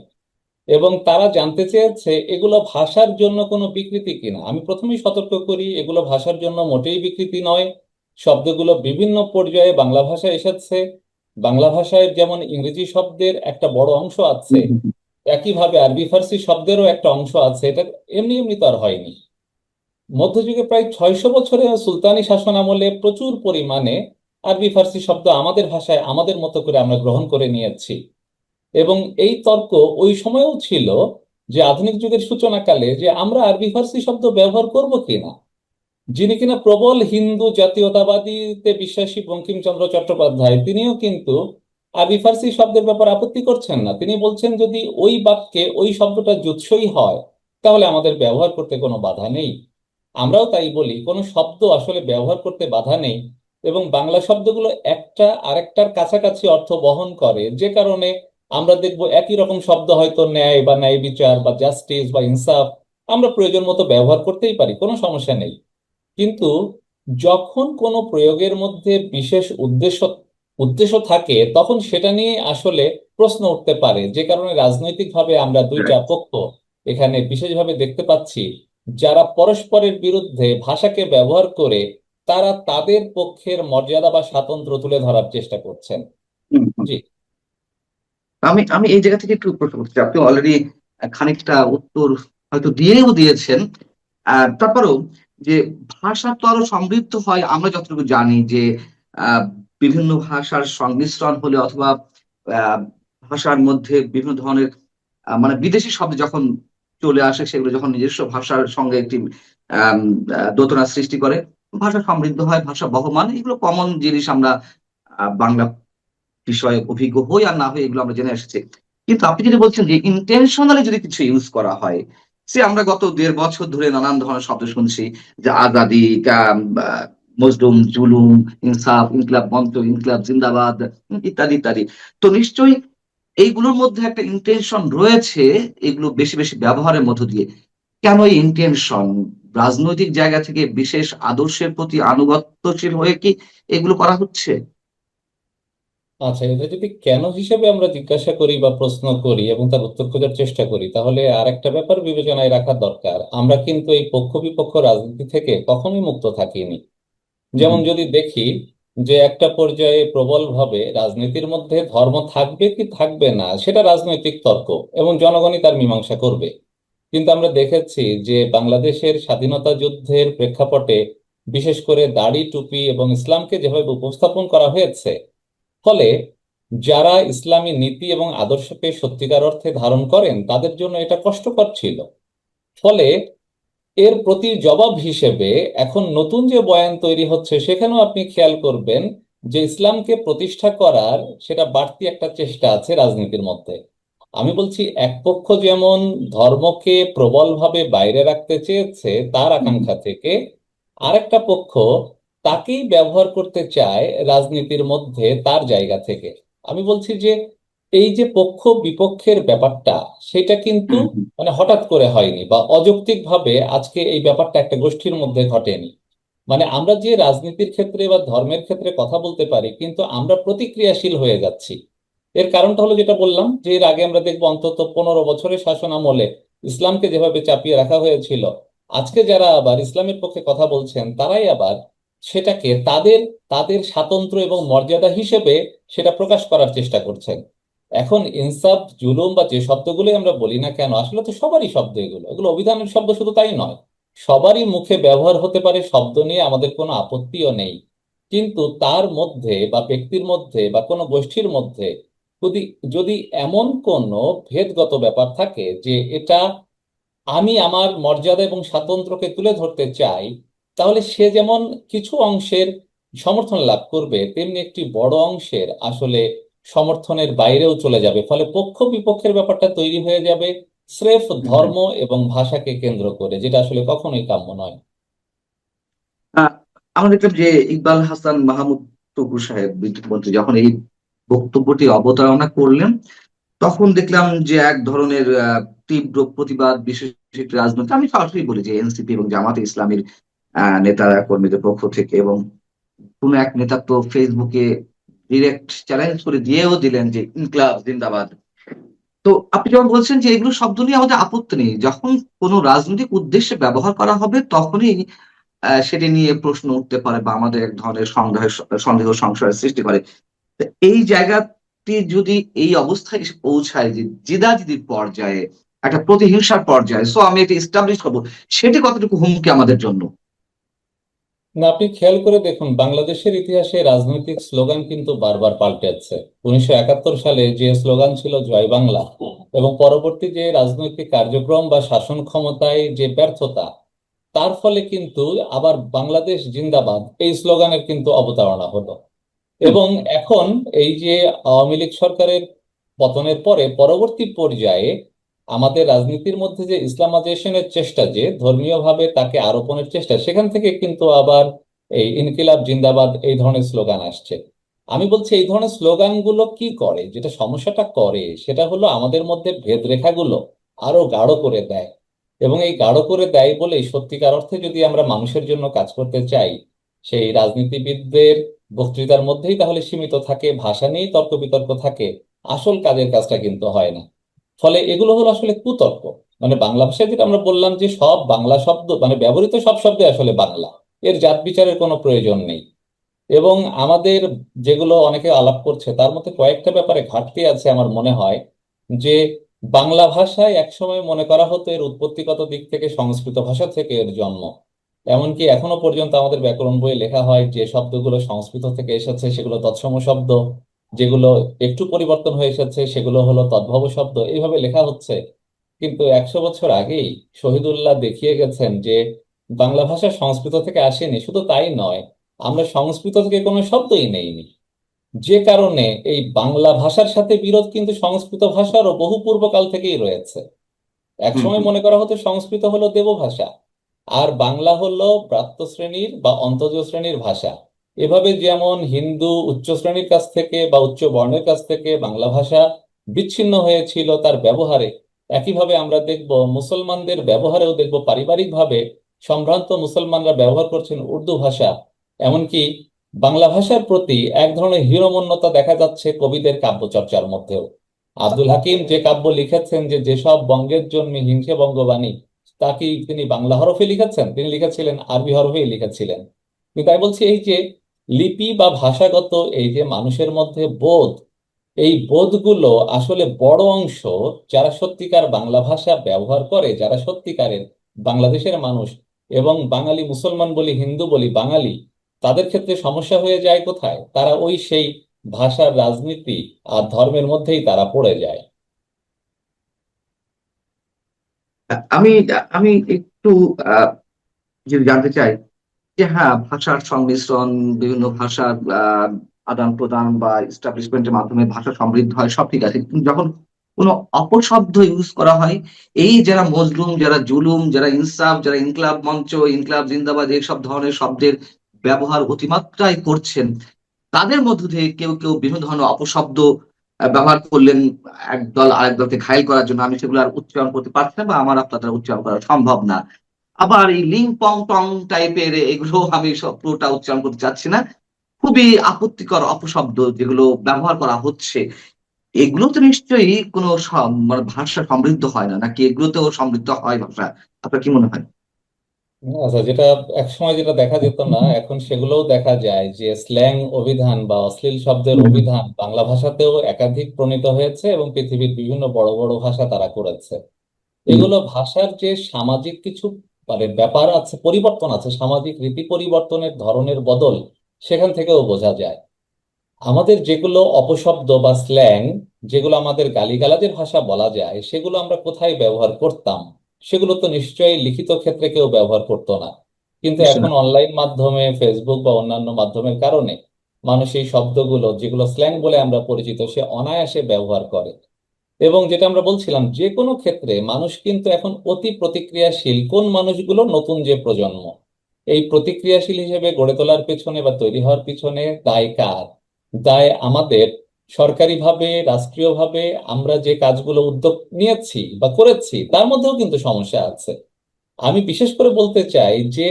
এবং তারা জানতে চেয়েছে এগুলো ভাষার জন্য কোনো বিকৃতি কিনা। আমি প্রথমেই সতর্ক করি, এগুলো ভাষার জন্য মোটেই বিকৃতি নয়। শব্দগুলো বিভিন্ন পর্যায়ে বাংলা ভাষায় এসেছে। বাংলা ভাষায় যেমন ইংরেজি শব্দের একটা বড় অংশ আছে, একইভাবে আরবি ফার্সি শব্দেরও একটা অংশ আছে। এটা এমনি এমনি তো আর হয়নি। মধ্যযুগে প্রায় 600 বছরে সুলতানি শাসন আমলে প্রচুর পরিমাণে আরবি ফার্সি শব্দ আমাদের ভাষায় আমাদের মতো করে আমরা গ্রহণ করে নিয়েছি। এবং এই তর্ক ওই সময়ও ছিল যে আধুনিক যুগের সূচনাকালে যে আমরা আরবি ফার্সি শব্দ ব্যবহার করব কিনা। যিনি কিনা প্রবল হিন্দু জাতীয়তাবাদীতে বিশ্বাসী বঙ্কিমচন্দ্র চট্টোপাধ্যায়, তিনিও কিন্তু আরবি ফার্সি শব্দের ব্যাপার আপত্তি করছেন না। তিনি বলছেন যদি ওই বাক্যে ওই শব্দটা যুৎসই হয় তাহলে আমাদের ব্যবহার করতে কোনো বাধা নেই। আমরাও তাই বলি, কোনো শব্দ আসলে ব্যবহার করতে বাধা নেই। এবং বাংলা শব্দগুলো একটা আরেকটার কাছাকাছি অর্থ বহন করে, যে কারণে আমরা দেখব একই রকম শব্দ, হয়তো ন্যায় বা ন্যায় বিচার বা জাস্টিস বা ইনসাফ, আমরা প্রয়োজন মতো ব্যবহার করতেই পারি, কোনো সমস্যা নেই। কিন্তু যখন কোনো প্রয়োগের মধ্যে বিশেষ উদ্দেশ্য উদ্দেশ্য থাকে, তখন সেটা নিয়ে আসলে প্রশ্ন উঠতে পারে। যে কারণে রাজনৈতিকভাবে আমরা দুইটা পক্ষ এখানে বিশেষভাবে দেখতে পাচ্ছি, যারা পরস্পরের বিরুদ্ধে ভাষাকে ব্যবহার করে তারা তাদের পক্ষের মর্যাদা বা স্বাতন্ত্র্য তুলে ধরার চেষ্টা করছেন। হুম, হুম। জি। আমি আমি এই জায়গা থেকে একটু প্রশ্ন করতে চাই। আপনি অলরেডি খানিকটা উত্তর হয়তো দিয়েও দিয়েছেন। তারপরেও যে ভাষা তো আরো সমৃদ্ধ হয়, আমরা যতটুকু জানি যে আহ, বিভিন্ন ভাষার সংমিশ্রণ হলে অথবা আহ, ভাষার মধ্যে বিভিন্ন ধরনের মানে বিদেশি শব্দ যখন চলে আসে, সেগুলো যখন নিজস্ব ভাষার সঙ্গে একটি দোতনা সৃষ্টি করে, ভাষা সমৃদ্ধ হয়, ভাষা বহমান। এগুলো কমন জিনিস, আমরা বাংলা বিষয়ে অভিজ্ঞ হই আর না হই এগুলো আমরা জেনে এসেছি। কিন্তু আপনি যদি বলছেন যে ইন্টেনশনালি যদি কিছু ইউজ করা হয়, সে আমরা গত 1.5 বছর ধরে নানান ধরনের শব্দ শুনছি, যে আজাদি, মজলুম, জুলুম, ইনসাফ, ইনকিলাব মঞ্চ, ইনকিলাব জিন্দাবাদ, ইত্যাদি ইত্যাদি। তো নিশ্চয়ই এইগুলোর মধ্যে একটা ইন্টেনশন রয়েছে, এগুলো বেশি বেশি ব্যবহারের মধ্য দিয়ে। কেন এই ইন্টেনশন? রাজনৈতিক জায়গা থেকে বিশেষ আদর্শের প্রতি আনুগত্যশীল হয়ে কি এগুলো করা হচ্ছে? আচ্ছা, এটা যদি কেন হিসেবে আমরা জিজ্ঞাসা করি বা প্রশ্ন করি এবং তার উত্তর খোঁজার চেষ্টা করি, তাহলে আরেকটা ব্যাপার বিবেচনায় রাখা দরকার। আমরা কিন্তু এই পক্ষ বিপক্ষ রাজনীতি থেকে কখনোই মুক্ত থাকিনি। যেমন যদি দেখি যে একটা পর্যায়ে প্রবলভাবে রাজনীতির মধ্যে ধর্ম থাকবে কি থাকবে না সেটা রাজনৈতিক তর্ক, এবং জনগণই তার মীমাংসা করবে। কিন্তু আমরা দেখেছি যে বাংলাদেশের স্বাধীনতা যুদ্ধের প্রেক্ষাপটে বিশেষ করে দাড়ি, টুপি এবং ইসলামকে যেভাবে উপস্থাপন করা হয়েছে, ফলে যারা ইসলামী নীতি এবং আদর্শকে সত্যিকার অর্থে ধারণ করেন তাদের জন্য এটা কষ্টকর ছিল। ফলে এর প্রতি জবাব হিসেবে এখন নতুন যে বয়ান তৈরি হচ্ছে, সেখানেও আপনি খেয়াল করবেন যে ইসলামকে প্রতিষ্ঠা করার সেটা বাড়তি একটা চেষ্টা আছে রাজনীতির মধ্যে। আমি বলছি, এক পক্ষ যেমন ধর্মকে প্রবলভাবে বাইরে রাখতে চেয়েছে তার আকাঙ্ক্ষা থেকে, আরেকটা পক্ষ তাকেই ব্যবহার করতে চায় রাজনীতির মধ্যে তার জায়গা থেকে। আমি বলছি যে এই যে পক্ষ বিপক্ষের ব্যাপারটা, সেটা কিন্তু মানে হঠাৎ করে হয়নি বা অযৌক্তিক ভাবে আজকে এই ব্যাপারটা একটা গোষ্ঠীর মধ্যে ঘটেনি। মানে আমরা যে রাজনীতির ক্ষেত্রে বা ধর্মের ক্ষেত্রে কথা বলতে পারি, কিন্তু আমরা প্রতিক্রিয়াশীল হয়ে যাচ্ছি। এর কারণটা হলো যেটা বললাম, যে এর আগে আমরা দেখবো অন্তত 15 বছরের শাসন আমলে ইসলামকে যেভাবে চাপিয়ে রাখা হয়েছিল, আজকে যারা আবার ইসলামের পক্ষে কথা বলছেন তারাই আবার সেটাকে তাদের তাদের স্বাতন্ত্র্য এবং মর্যাদা হিসেবে সেটা প্রকাশ করার চেষ্টা করছেন। এখন ইনসাফ, জুলুম বা যে শব্দগুলোই আমরা বলি না কেন, আসলে তো সবারই শব্দ, এগুলো এগুলো অভিধানের শব্দ, শুধু তাই নয়, সবারই মুখে ব্যবহার হতে পারে শব্দ, নিয়ে আমাদের কোনো আপত্তিও নেই। কিন্তু তার মধ্যে বা ব্যক্তির মধ্যে বা কোনো গোষ্ঠীর মধ্যে যদি যদি এমন কোনো ভেদগত ব্যাপার থাকে যে এটা আমি আমার মর্যাদা এবং স্বাতন্ত্র্যকে তুলে ধরতে চাই, তাহলে সে যেমন কিছু অংশের সমর্থন লাভ করবে, তেমনি একটি বড় অংশের আসলে সমর্থনের বাইরেও চলে যাবে। ফলে পক্ষ বিপক্ষের ব্যাপারটা তৈরি হয়ে যাবে স্রেফ হুম। ধর্ম এবং ভাষাকে কেন্দ্র করে, যেটা আসলে কখনোই কাম্য নয়। আহ, আমরা দেখলাম যে ইকবাল হাসান মাহমুদ টুকু সাহেব বিদ্যুৎ মন্ত্রী যখন এই বক্তব্যটি অবতারণা করলেন, তখন দেখলাম যে এক ধরনের তীব্র প্রতিবাদ, বিশেষ একটি রাজনৈতিক, আমি সরাসরি বলি যে এনসিপি এবং জামাতে ইসলামীর নেতারা কর্মীদের পক্ষ থেকে, এবং কোন এক নেতা তো ফেসবুকে ডিরেক্ট চ্যালেঞ্জ করে দিয়েও দিলেন যে ইনকলাব জিন্দাবাদ। তো আপনি যেমন বলছেন যে এগুলো শব্দ নিয়ে আমাদের আপত্তি নেই, যখন কোনো রাজনৈতিক উদ্দেশ্যে ব্যবহার করা হবে তখনই সেটি নিয়ে প্রশ্ন উঠতে পারে বা আমাদের এক ধরনের সন্দেহ সংশয়ের সৃষ্টি করে। তো এই জায়গাটি যদি এই অবস্থায় এসে পৌঁছায় যে জিদাজিদির পর্যায়ে, একটা প্রতিহিংসার পর্যায়ে, সো আমি এটা ইস্টাবলিশ করবো, সেটি কতটুকু হুমকি আমাদের জন্য? না, আপনি খেয়াল করে দেখুন, বাংলাদেশের ইতিহাসে রাজনৈতিক স্লোগান কিন্তু বারবার পাল্টেছে। 1971 সালে যে স্লোগান ছিল জয় বাংলা, এবং পরবর্তী যে রাজনৈতিক কার্যক্রম বা শাসন ক্ষমতায় যে ব্যর্থতা, তার ফলে কিন্তু আবার বাংলাদেশ জিন্দাবাদ এই স্লোগানের কিন্তু অবতারণা হলো। হুম। এবং এখন এই যে আওয়ামী লীগ সরকারের পতনের পরে পরবর্তী পর্যায়ে আমাদের রাজনীতির মধ্যে যে ইসলামাইজেশনের চেষ্টা, যে ধর্মীয়ভাবে তাকে আরোপণের চেষ্টা, সেখান থেকে কিন্তু আবার এই ইনকিলাব জিন্দাবাদ এই ধরনের স্লোগান আসছে। আমি বলছি এই ধরনের স্লোগানগুলো কি করে, যেটা সমস্যাটা করে সেটা হলো আমাদের মধ্যে ভেদ রেখাগুলো আরো গাঢ় করে দেয়। এবং এই গাঢ় করে দেয় বলেই সত্যিকার অর্থে যদি আমরা মানুষের জন্য কাজ করতে চাই, সেই রাজনীতিবিদদের বক্তৃতার মধ্যেই তাহলে সীমিত থাকে, ভাষা নিয়েই তর্ক বিতর্ক থাকে, আসল কাজের কাজটা কিন্তু হয় না। ফলে এগুলো হলো আসলে কুতর্ক। মানে বাংলা ভাষায় যেটা আমরা বললাম যে সব বাংলা শব্দ, মানে ব্যবহৃত সব শব্দে আসলে বাংলা, এর জাত বিচারের কোনো প্রয়োজন নেই। এবং আমাদের যেগুলো অনেকে আলাপ করছে তার মধ্যে কয়েকটা ব্যাপারে ঘাটতি আছে আমার মনে হয়। যে বাংলা ভাষায় একসময় মনে করা হতো এর উৎপত্তিগত দিক থেকে সংস্কৃত ভাষা থেকে এর জন্ম। এমনকি এখনো পর্যন্ত আমাদের ব্যাকরণ বইয়ে লেখা হয় যে শব্দগুলো সংস্কৃত থেকে এসেছে সেগুলো তৎসম শব্দ, যেগুলো একটু পরিবর্তন হয়ে এসেছে সেগুলো হলো তদ্ভব শব্দ, এইভাবে লেখা হচ্ছে। কিন্তু 100 বছর আগেই শহীদুল্লাহ দেখিয়ে গেছেন যে বাংলা ভাষা সংস্কৃত থেকে আসেনি। শুধু তাই নয়, আমরা সংস্কৃত থেকে কোনো শব্দই নেইনি। যে কারণে এই বাংলা ভাষার সাথে বিরোধ কিন্তু সংস্কৃত ভাষারও বহু পূর্বকাল থেকেই রয়েছে। হুম, একসময় হুম। মনে করা হতো সংস্কৃত হলো দেবভাষা, আর বাংলা হলো ব্রাত্য শ্রেণীর বা অন্তজ শ্রেণীর ভাষা। এভাবে যেমন হিন্দু উচ্চ শ্রেণীর কাছ থেকে বা উচ্চ বর্ণের কাছ থেকে বাংলা ভাষা বিচ্ছিন্ন হয়েছিল তার ব্যবহারে, একইভাবে আমরা দেখব মুসলমানদের ব্যবহারেও দেখব পারিবারিকভাবে সম্ভ্রান্ত মুসলমানরা ব্যবহার করছেন উর্দু ভাষা। এমনকি বাংলা ভাষার প্রতি এক ধরনের হীনমন্যতা দেখা যাচ্ছে কবিদের কাব্যচর্চার মধ্যেও। আব্দুল হাকিম যে কাব্য লিখেছেন যে যেসব বঙ্গের জন্মে হিংসে বঙ্গবাণী, তা কি তিনি বাংলা হরফে লিখেছেন? তিনি লিখেছিলেন আরবি হরফেই লিখেছিলেন। কিন্তু তাই বলছি, এই যে লিপি বা ভাষাগত এই যে মানুষের মধ্যে বোধ, এই বোধগুলো আসলে বড় অংশ যারা সত্যিকার বাংলা ভাষা ব্যবহার করে, যারা সত্যিকারের বাংলাদেশের মানুষ, এবং বাঙালি মুসলমান বলি হিন্দু বলি বাঙালি, তাদের ক্ষেত্রে সমস্যা হয়ে যায় কোথায়? তারা ওই সেই ভাষার রাজনীতি আর ধর্মের মধ্যেই তারা পড়ে যায়। আমি আমি একটু আহ, যদি জানতে চাই যে হ্যাঁ, ভাষার সংমিশ্রণ, বিভিন্ন ভাষার আদান প্রদান বা এস্টাবলিশমেন্টের মাধ্যমে ভাষা সমৃদ্ধ হয়, সব ঠিক আছে, কিন্তু যখন কোনো অপশব্দ ইউজ করা হয়, এই যারা মজলুম, যারা জুলুম, যারা ইনসাফ, যারা ইনকলাব মঞ্চ, ইনকলাব জিন্দাবাদ, এইসব ধরনের শব্দের ব্যবহার অতিমাত্রায় করছেন, তাদের মধ্য থেকে কেউ কেউ বিভিন্ন ধরনের অপশব্দ ব্যবহার করলেন একদল আরেক দলকে ঘায়েল করার জন্য। আমি সেগুলো আর উচ্চারণ করতে পারছি না বা আমার আপনার দ্বারা উচ্চারণ করা সম্ভব না। আবার এই লিং পং টং টাইপের এগুলো আমি সব পুরোটা উচ্চারণ করতে চাচ্ছি না। খুবই আপত্তিকর অপশব্দ যেগুলো ব্যবহার করা হচ্ছে, এগুলো তো নিশ্চয়ই কোনো মানে ভাষা সমৃদ্ধ হয় না, নাকি এগুলোতেও সমৃদ্ধ হয় ভাষা? আপনার কি মনে হয়? আচ্ছা, যেটা একসময় যেটা দেখা যেত না, এখন সেগুলোও দেখা যায় যে স্ল্যাং অভিধান বা অশ্লীল শব্দের অভিধান বাংলা ভাষাতেও একাধিক প্রণীত হয়েছে, এবং পৃথিবীর বিভিন্ন বড় বড় ভাষা তারা করেছে। এগুলো ভাষার যে সামাজিক কিছু মানে ব্যাপার আছে, পরিবর্তন আছে, সামাজিক রীতি পরিবর্তনের ধরনের বদল, সেখান থেকেও বোঝা যায়। আমাদের যেগুলো অপশব্দ বা স্ল্যাং, যেগুলো আমাদের গালিগালাজের ভাষা বলা যায়, সেগুলো আমরা কোথায় ব্যবহার করতাম? সেগুলো তো নিশ্চয়ই লিখিত ক্ষেত্রে কেউ ব্যবহার করতো না, কিন্তু নিশ্চয় এখন না। অনলাইন মাধ্যমে ফেসবুক বা অন্যান্য মাধ্যমের কারণে মানুষ এই শব্দগুলো যেগুলো স্ল্যাং বলে আমরা পরিচিত সে অনায়াসে ব্যবহার করে। এবং যেটা আমরা বলছিলাম যে কোনো ক্ষেত্রে মানুষ কিন্তু এখন অতি প্রতিক্রিয়াশীল। কোন মানুষগুলো? নতুন যে প্রজন্ম, এই প্রতিক্রিয়াশীল হিসেবে গড়ে তোলার পেছনে বা তৈরি হওয়ার পিছনে দায় কার? দায় আমাদের। সরকারিভাবে রাষ্ট্রীয়ভাবে আমরা যে কাজগুলো উদ্যোগ নিয়েছি বা করেছি তার মধ্যেও কিন্তু সমস্যা আছে। আমি বিশেষ করে বলতে চাই যে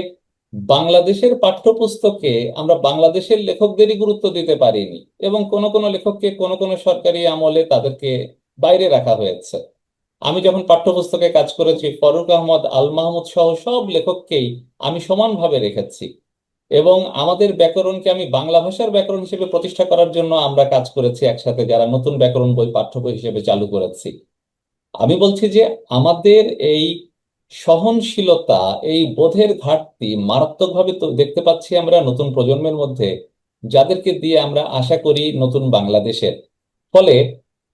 বাংলাদেশের পাঠ্যপুস্তকে আমরা বাংলাদেশের লেখকদেরই গুরুত্ব দিতে পারিনি, এবং কোন কোন লেখককে কোন কোন সরকারি আমলে তাদেরকে বাইরে রাখা হয়েছে। আমি যখন পাঠ্যপুস্তকে কাজ করেছি ফরুক আহমদ, আল মাহমুদ সহ সব লেখককেই আমি সমানভাবে রেখেছি, এবং আমাদের ব্যাকরণকে আমি বাংলা ভাষার ব্যাকরণ হিসেবে প্রতিষ্ঠা করার জন্য আমরা কাজ করেছি একসাথে, যারা নতুন ব্যাকরণ বই পাঠ্য বই হিসেবে চালু করেছি। আমি বলছি যে আমাদের এই সহনশীলতা, এই বোধের ঘাটতি মারাত্মকভাবে তো দেখতে পাচ্ছি আমরা নতুন প্রজন্মের মধ্যে, যাদেরকে দিয়ে আমরা আশা করি নতুন বাংলাদেশের। ফলে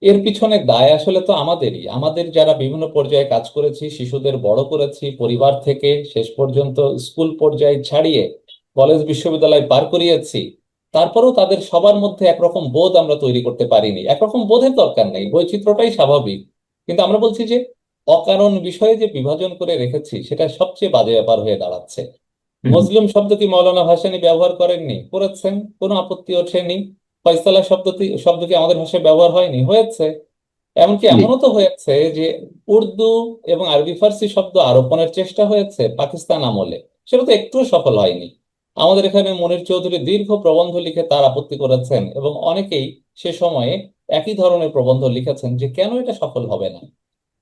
এর পিছনে দায় আসলে তো আমাদেরই, আমাদের যারা বিভিন্ন পর্যায়ে কাজ করেছি, শিশুদের বড় করেছি পরিবার থেকে শেষ পর্যন্ত স্কুল পর্যায়ে ছাড়িয়ে কলেজ বিশ্ববিদ্যালয় পার করিয়েছি। তারপরেও তাদের সবার মধ্যে একরকম বোধ আমরা তৈরি করতে পারিনি। একরকম বোধের দরকার নেই, বৈচিত্র্যটাই স্বাভাবিক, কিন্তু আমরা বলছি যে অকারণ বিষয়ে যে বিভাজন করে রেখেছি সেটা সবচেয়ে বাজে ব্যাপার হয়ে দাঁড়াচ্ছে। হুম। মজলুম শব্দ কি মৌলানা ভাসানী ব্যবহার করেননি? করেছেন, কোনো আপত্তি ওঠেনি। ফয়সালা শব্দ কি আমাদের ভাষায় ব্যবহার হয়নি? হয়েছে। এমনকি জি। এমনও তো হয়েছে যে উর্দু এবং আরবি ফার্সি শব্দ আরোপণের চেষ্টা হয়েছে পাকিস্তান আমলে, সেটা তো একটুও সফল হয়নি। আমাদের এখানে মনির চৌধুরী দীর্ঘ প্রবন্ধ লিখে তার আপত্তি করেছেন, এবং অনেকেই সে সময়ে একই ধরনের প্রবন্ধ লিখেছেন যে কেন এটা সফল হবে না।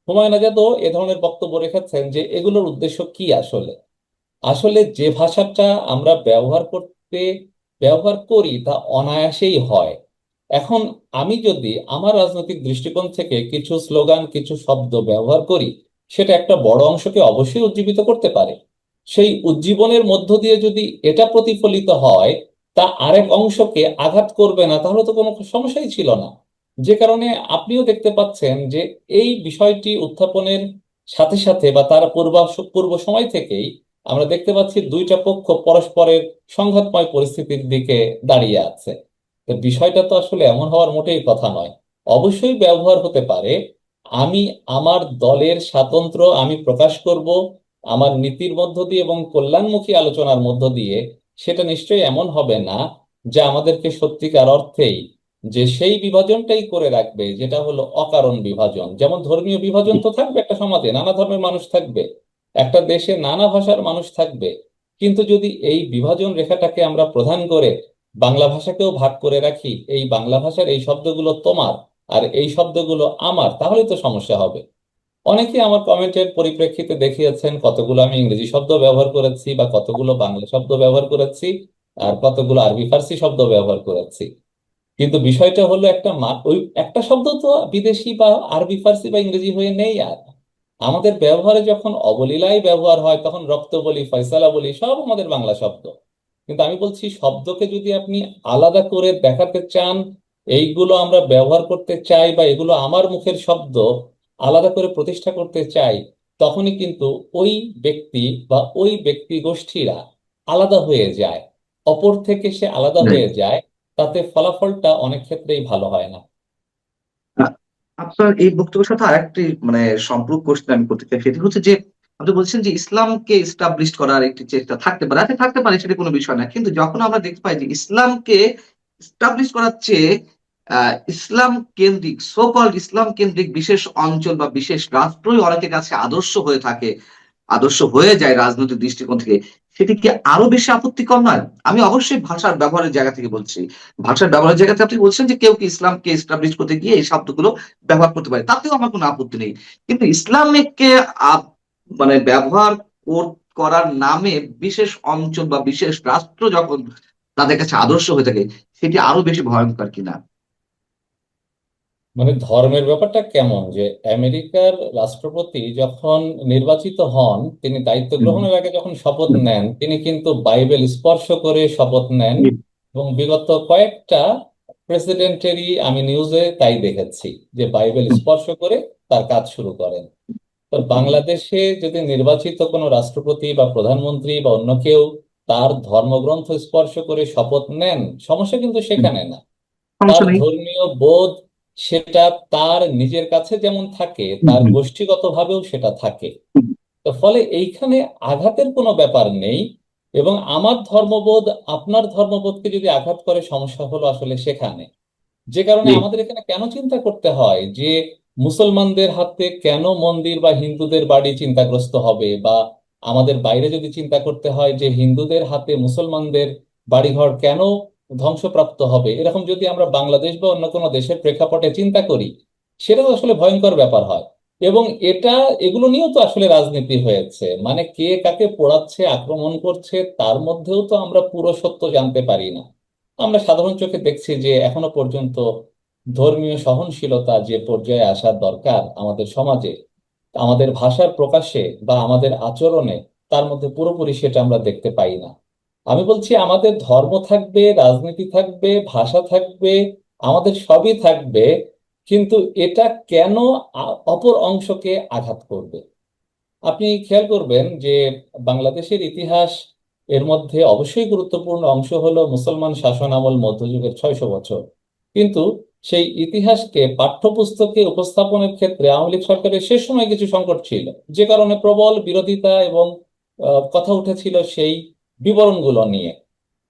হুমায়ুন আজাদও এ ধরনের বক্তব্য রেখেছেন যে এগুলোর উদ্দেশ্য কি আসলে। আসলে যে ভাষাটা আমরা ব্যবহার করি তা অনায়াসেই হয়। এখন আমি যদি আমার রাজনৈতিক দৃষ্টিকোণ থেকে কিছু স্লোগান কিছু শব্দ ব্যবহার করি, সেটা একটা বড় অংশকে অবশ্যই উজ্জীবিত করতে পারে। সেই উজ্জীবনের মধ্য দিয়ে যদি এটা প্রতিফলিত হয় তা আরেক অংশকে আঘাত করবে না, তাহলে তো কোনো সমস্যাই ছিল না। যে কারণে আপনিও দেখতে পাচ্ছেন যে এই বিষয়টি উত্থাপনের সাথে সাথে বা তার পূর্ব সময় থেকেই আমরা দেখতে পাচ্ছি দুইটা পক্ষ পরস্পরের সংঘাতময় পরিস্থিতির দিকে দাঁড়িয়ে আছে। তো বিষয়টা তো আসলে এমন হওয়ার মোটেই কথা নয়। অবশ্যই ব্যবহার হতে পারে। আমি আমার দলের স্বাতন্ত্র্য আমি প্রকাশ করব আমার নীতির মধ্য দিয়ে এবং কল্যাণমুখী আলোচনার মধ্য দিয়ে। সেটা নিশ্চয়ই এমন হবে না যা আমাদেরকে সত্যিকার অর্থেই যে সেই বিভাজনটাই করে রাখবে যেটা হলো অকারণ বিভাজন। যেমন ধর্মীয় বিভাজন তো থাকবে, একটা সমাজে নানা ধর্মের মানুষ থাকবে, একটা দেশে নানা ভাষার মানুষ থাকবে, কিন্তু যদি এই বিভাজন রেখাটাকে আমরা প্রধান করে বাংলা ভাষাকেও ভাগ করে রাখি, এই বাংলা ভাষার এই শব্দগুলো তোমার আর এই শব্দগুলো আমার, তাহলে তো সমস্যা হবে। অনেকে আমার কমেন্টের পরিপ্রেক্ষিতে দেখিয়েছেন কতগুলো আমি ইংরেজি শব্দ ব্যবহার করেছি বা কতগুলো বাংলা শব্দ ব্যবহার করেছি আর কতগুলো আরবি ফার্সি শব্দ ব্যবহার করেছি। কিন্তু বিষয়টা হলো ওই একটা শব্দ তো বিদেশি বা আরবি ফার্সি বা ইংরেজি হয়ে নেই আর। আমাদের ব্যবহারে যখন অবলীলায় ব্যবহার হয় তখন রক্ত বলি, ফয়সালা বলি, সব আমাদের বাংলা শব্দ। কিন্তু আমি বলছি শব্দকে যদি আপনি আলাদা করে দেখাতে চান, এইগুলো আমরা ব্যবহার করতে চাই বা এগুলো আমার মুখের শব্দ আলাদা করে প্রতিষ্ঠা করতে চাই, তখনই কিন্তু ওই ব্যক্তি বা ওই ব্যক্তি গোষ্ঠীরা আলাদা হয়ে যায়, অপর থেকে সে আলাদা হয়ে যায়। তাতে ফলাফলটা অনেক ক্ষেত্রেই ভালো হয় না। আ- আপনার এই বক্তব্যের সাথে আরেকটি সম্পর্ক কোশ্চেন আমি করতে চাই, সেটি হচ্ছে যে আপনি বলছেন যে ইসলামকে এস্টাবলিশ করার একটি চেষ্টা থাকতে পারে, আচ্ছা থাকতে পারে, সেটা কোনো বিষয় না, কিন্তু যখন আমরা দেখতে পাই যে ইসলামকে এস্টাবলিশ করার চেয়ে ইসলাম কেন্দ্রিক, সো কল্ড ইসলাম কেন্দ্রিক বিশেষ অঞ্চল বা বিশেষ রাষ্ট্রই অনেকের কাছে আদর্শ হয়ে থাকে, আদর্শ হয়ে যায় রাজনৈতিক দৃষ্টিকোণ থেকে, সেটি কি আরো বেশি আপত্তিকর নয়? আমি অবশ্যই ভাষার ব্যবহারের জায়গা থেকে বলছি। ভাষার ব্যবহারের জায়গা থেকে আপনি বলছেন যে কেউ কি ইসলামকে এস্টাবলিশ করতে গিয়ে এই শব্দগুলো ব্যবহার করতে পারে, তাতেও আমার কোনো আপত্তি নেই। কিন্তু ইসলামকে ব্যবহার করার নামে বিশেষ অঞ্চল বা বিশেষ রাষ্ট্র যখন তাদের কাছে আদর্শ হয়ে থাকে, সেটি আরো বেশি ভয়ঙ্কর কিনা? মানে ধর্মের ব্যাপারটা কেমন যে আমেরিকার রাষ্ট্রপতি যখন নির্বাচিত হন, তিনি দায়িত্ব হুম, গ্রহণের আগে যখন শপথ হুম, নেন তিনি কিন্তু বাইবেল স্পর্শ করে শপথ নেন। হুম, এবং বিগত কয়েকটা প্রেসিডেন্টেরই আমি নিউজে তাই দেখেছি যে বাইবেল হুম, স্পর্শ করে তার কাজ শুরু করেন। তো বাংলাদেশে যদি নির্বাচিত কোনো রাষ্ট্রপতি বা প্রধানমন্ত্রী বা অন্য কেউ তার ধর্মগ্রন্থ স্পর্শ করে শপথ নেন, সমস্যা কিন্তু সেখানে না। তার সমস্যা নেই। ধর্মীয় বোধ সেটা তার নিজের কাছে যেমন থাকে, হুম, তার হুম, গোষ্ঠীগতভাবেও সেটা থাকে। হুম। তো ফলে এইখানে আঘাতের কোনো ব্যাপার নেই। এবং আমার ধর্মবোধ আপনার ধর্মবোধকে যদি আঘাত করে, সমস্যা হলো আসলে সেখানে। যে কারণে জি। আমাদের এখানে কেন চিন্তা করতে হয় যে মুসলমানদের হাতে কেন মন্দির বা হিন্দুদের বাড়ি চিন্তাগ্রস্ত হবে, বা আমাদের বাইরে যদি চিন্তা করতে হয় যে হিন্দুদের হাতে মুসলমানদের বাড়িঘর কেন ধ্বংসপ্রাপ্ত হবে, এরকম যদি আমরা বাংলাদেশ বা অন্য কোনো দেশের প্রেক্ষাপটে চিন্তা করি, সেটা তো আসলে ভয়ঙ্কর ব্যাপার হয়। এবং এগুলো নিয়েও তো আসলে রাজনীতি হয়েছে, মানে কে কাকে পোড়াচ্ছে, আক্রমণ করছে, তার মধ্যেও তো আমরা পুরো সত্য জানতে পারি না। আমরা সাধারণ চোখে দেখছি যে এখনো পর্যন্ত ধর্মীয় সহনশীলতা যে পর্যায়ে আসার দরকার আমাদের সমাজে, আমাদের ভাষার প্রকাশে বা আমাদের আচরণে, তার মধ্যে পুরোপুরি সেটা আমরা দেখতে পাই না। আমি বলছি আমাদের ধর্ম থাকবে, রাজনীতি থাকবে, ভাষা থাকবে, আমাদের সবই থাকবে, কিন্তু এটা কেন অপর অংশকে আঘাত করবে? আপনি খেয়াল করবেন যে বাংলাদেশের ইতিহাস, এর মধ্যে অবশ্যই গুরুত্বপূর্ণ অংশ হলো মুসলমান শাসন আমল, মধ্যযুগের 600 বছর। কিন্তু সেই ইতিহাসকে পাঠ্যপুস্তকে উপস্থাপনের ক্ষেত্রে আওয়ামী লীগ সরকারের শেষ সময় কিছু সংকট ছিল, যে কারণে প্রবল বিরোধিতা এবং কথা উঠেছিল সেই বিবরণগুলো নিয়ে।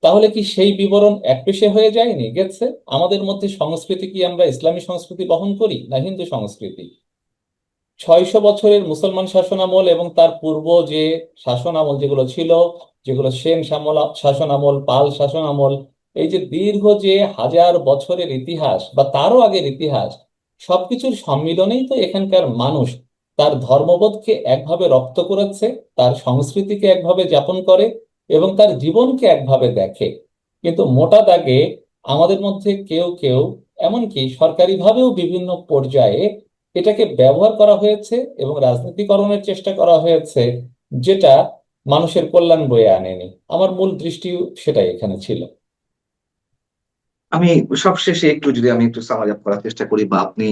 তাহলে কি সেই বিবরণ একপেশে হয়ে যায়নি, গেছে? আমাদের মধ্যে সংস্কৃতি কি আমরা ইসলামী সংস্কৃতি বহন করি না হিন্দু সংস্কৃতি? 600 বছরের মুসলমান শাসনামল এবং তার পূর্ব যে শাসনামল যেগুলো ছিল, যেগুলো সেন শাসনামল, পাল শাসনামল, এই যে দীর্ঘ যে 1000 বছরের ইতিহাস বা তারও আগের ইতিহাস, সবকিছুর সম্মিলনেই তো এখানকার মানুষ তার ধর্মবোধকে একভাবে রপ্ত করেছে, তার সংস্কৃতিকে একভাবে যাপন করে এবং তার জীবনকে একভাবে দেখে। কিন্তু মোটা দাগে আমাদের মধ্যে কেউ কেউ, এমনকি সরকারিভাবেও বিভিন্ন পর্যায়ে, এটাকে ব্যবহার করা হয়েছে এবং রাজনীতিকরণের চেষ্টা করা হয়েছে, যেটা মানুষের কল্যাণ বয়ে আনেনি। আমার মূল দৃষ্টি সেটাই এখানে ছিল। আমি সবশেষে আমি একটু সামারি আপ করার চেষ্টা করি, বা আপনি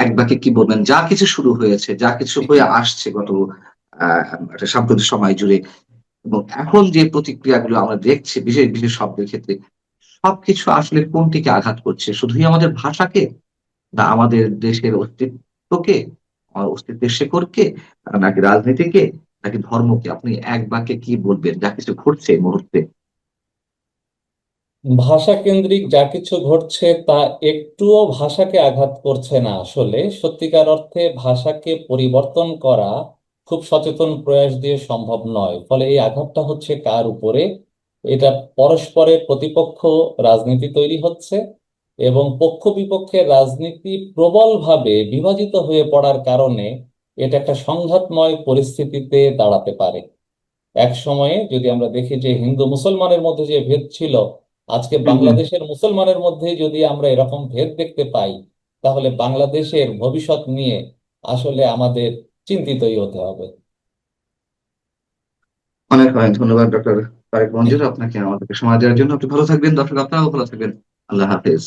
এক বাক্যে কি বলবেন, যা কিছু শুরু হয়েছে, যা কিছু হয়ে আসছে গত একটা সাম্প্রতিক সময় জুড়ে, এবং এখন যে প্রতিক্রিয়াগুলো আমরা দেখছি বিশেষ বিশেষ শব্দের ক্ষেত্রে, সবকিছু আসলে কোনটিকে আঘাত করছে? শুধুই আমাদের ভাষাকে, না আমাদের দেশের অস্তিত্বকে, আমার অস্তিত্বের শেকড়কে, নাকি রাজনীতিকে, নাকি ধর্মকে? আপনি এক বাক্যে কি বলবেন যা কিছু ঘটছে এই মুহূর্তে? ভাষা কেন্দ্রিক যা কিছু ঘটছে তা একটুও ভাষাকে আঘাত করছে না। আসলে সত্যিকার অর্থে ভাষাকে পরিবর্তন করা খুব সচেতন প্রয়াস দিয়ে সম্ভব নয়। ফলে এই আঘাতটা হচ্ছে কার উপরে? এটা পরস্পরের প্রতিপক্ষ রাজনীতি তৈরি হচ্ছে, এবং পক্ষ বিপক্ষের রাজনীতি প্রবলভাবে বিভাজিত হয়ে পড়ার কারণে এটা একটা সংঘাতময় পরিস্থিতিতে দাঁড়াতে পারে। এক সময়ে যদি আমরা দেখি যে হিন্দু মুসলমানের মধ্যে যে ভেদ ছিল, আজকে হুম, হুম। বাংলাদেশের মুসলমানের মধ্যে যদি আমরা এরকম ভেদ দেখতে পাই, তাহলে বাংলাদেশের ভবিষ্যৎ নিয়ে আসলে আমাদের চিন্তিতই হতে হবে। অনেক অনেক ধন্যবাদ ডক্টর তারেক মঞ্জুর, আপনাকে আমাদেরকে সময় দেওয়ার জন্য। আপনি ভালো থাকবেন, দর্শক আপনারাও ভালো থাকবেন। আল্লাহ হাফেজ।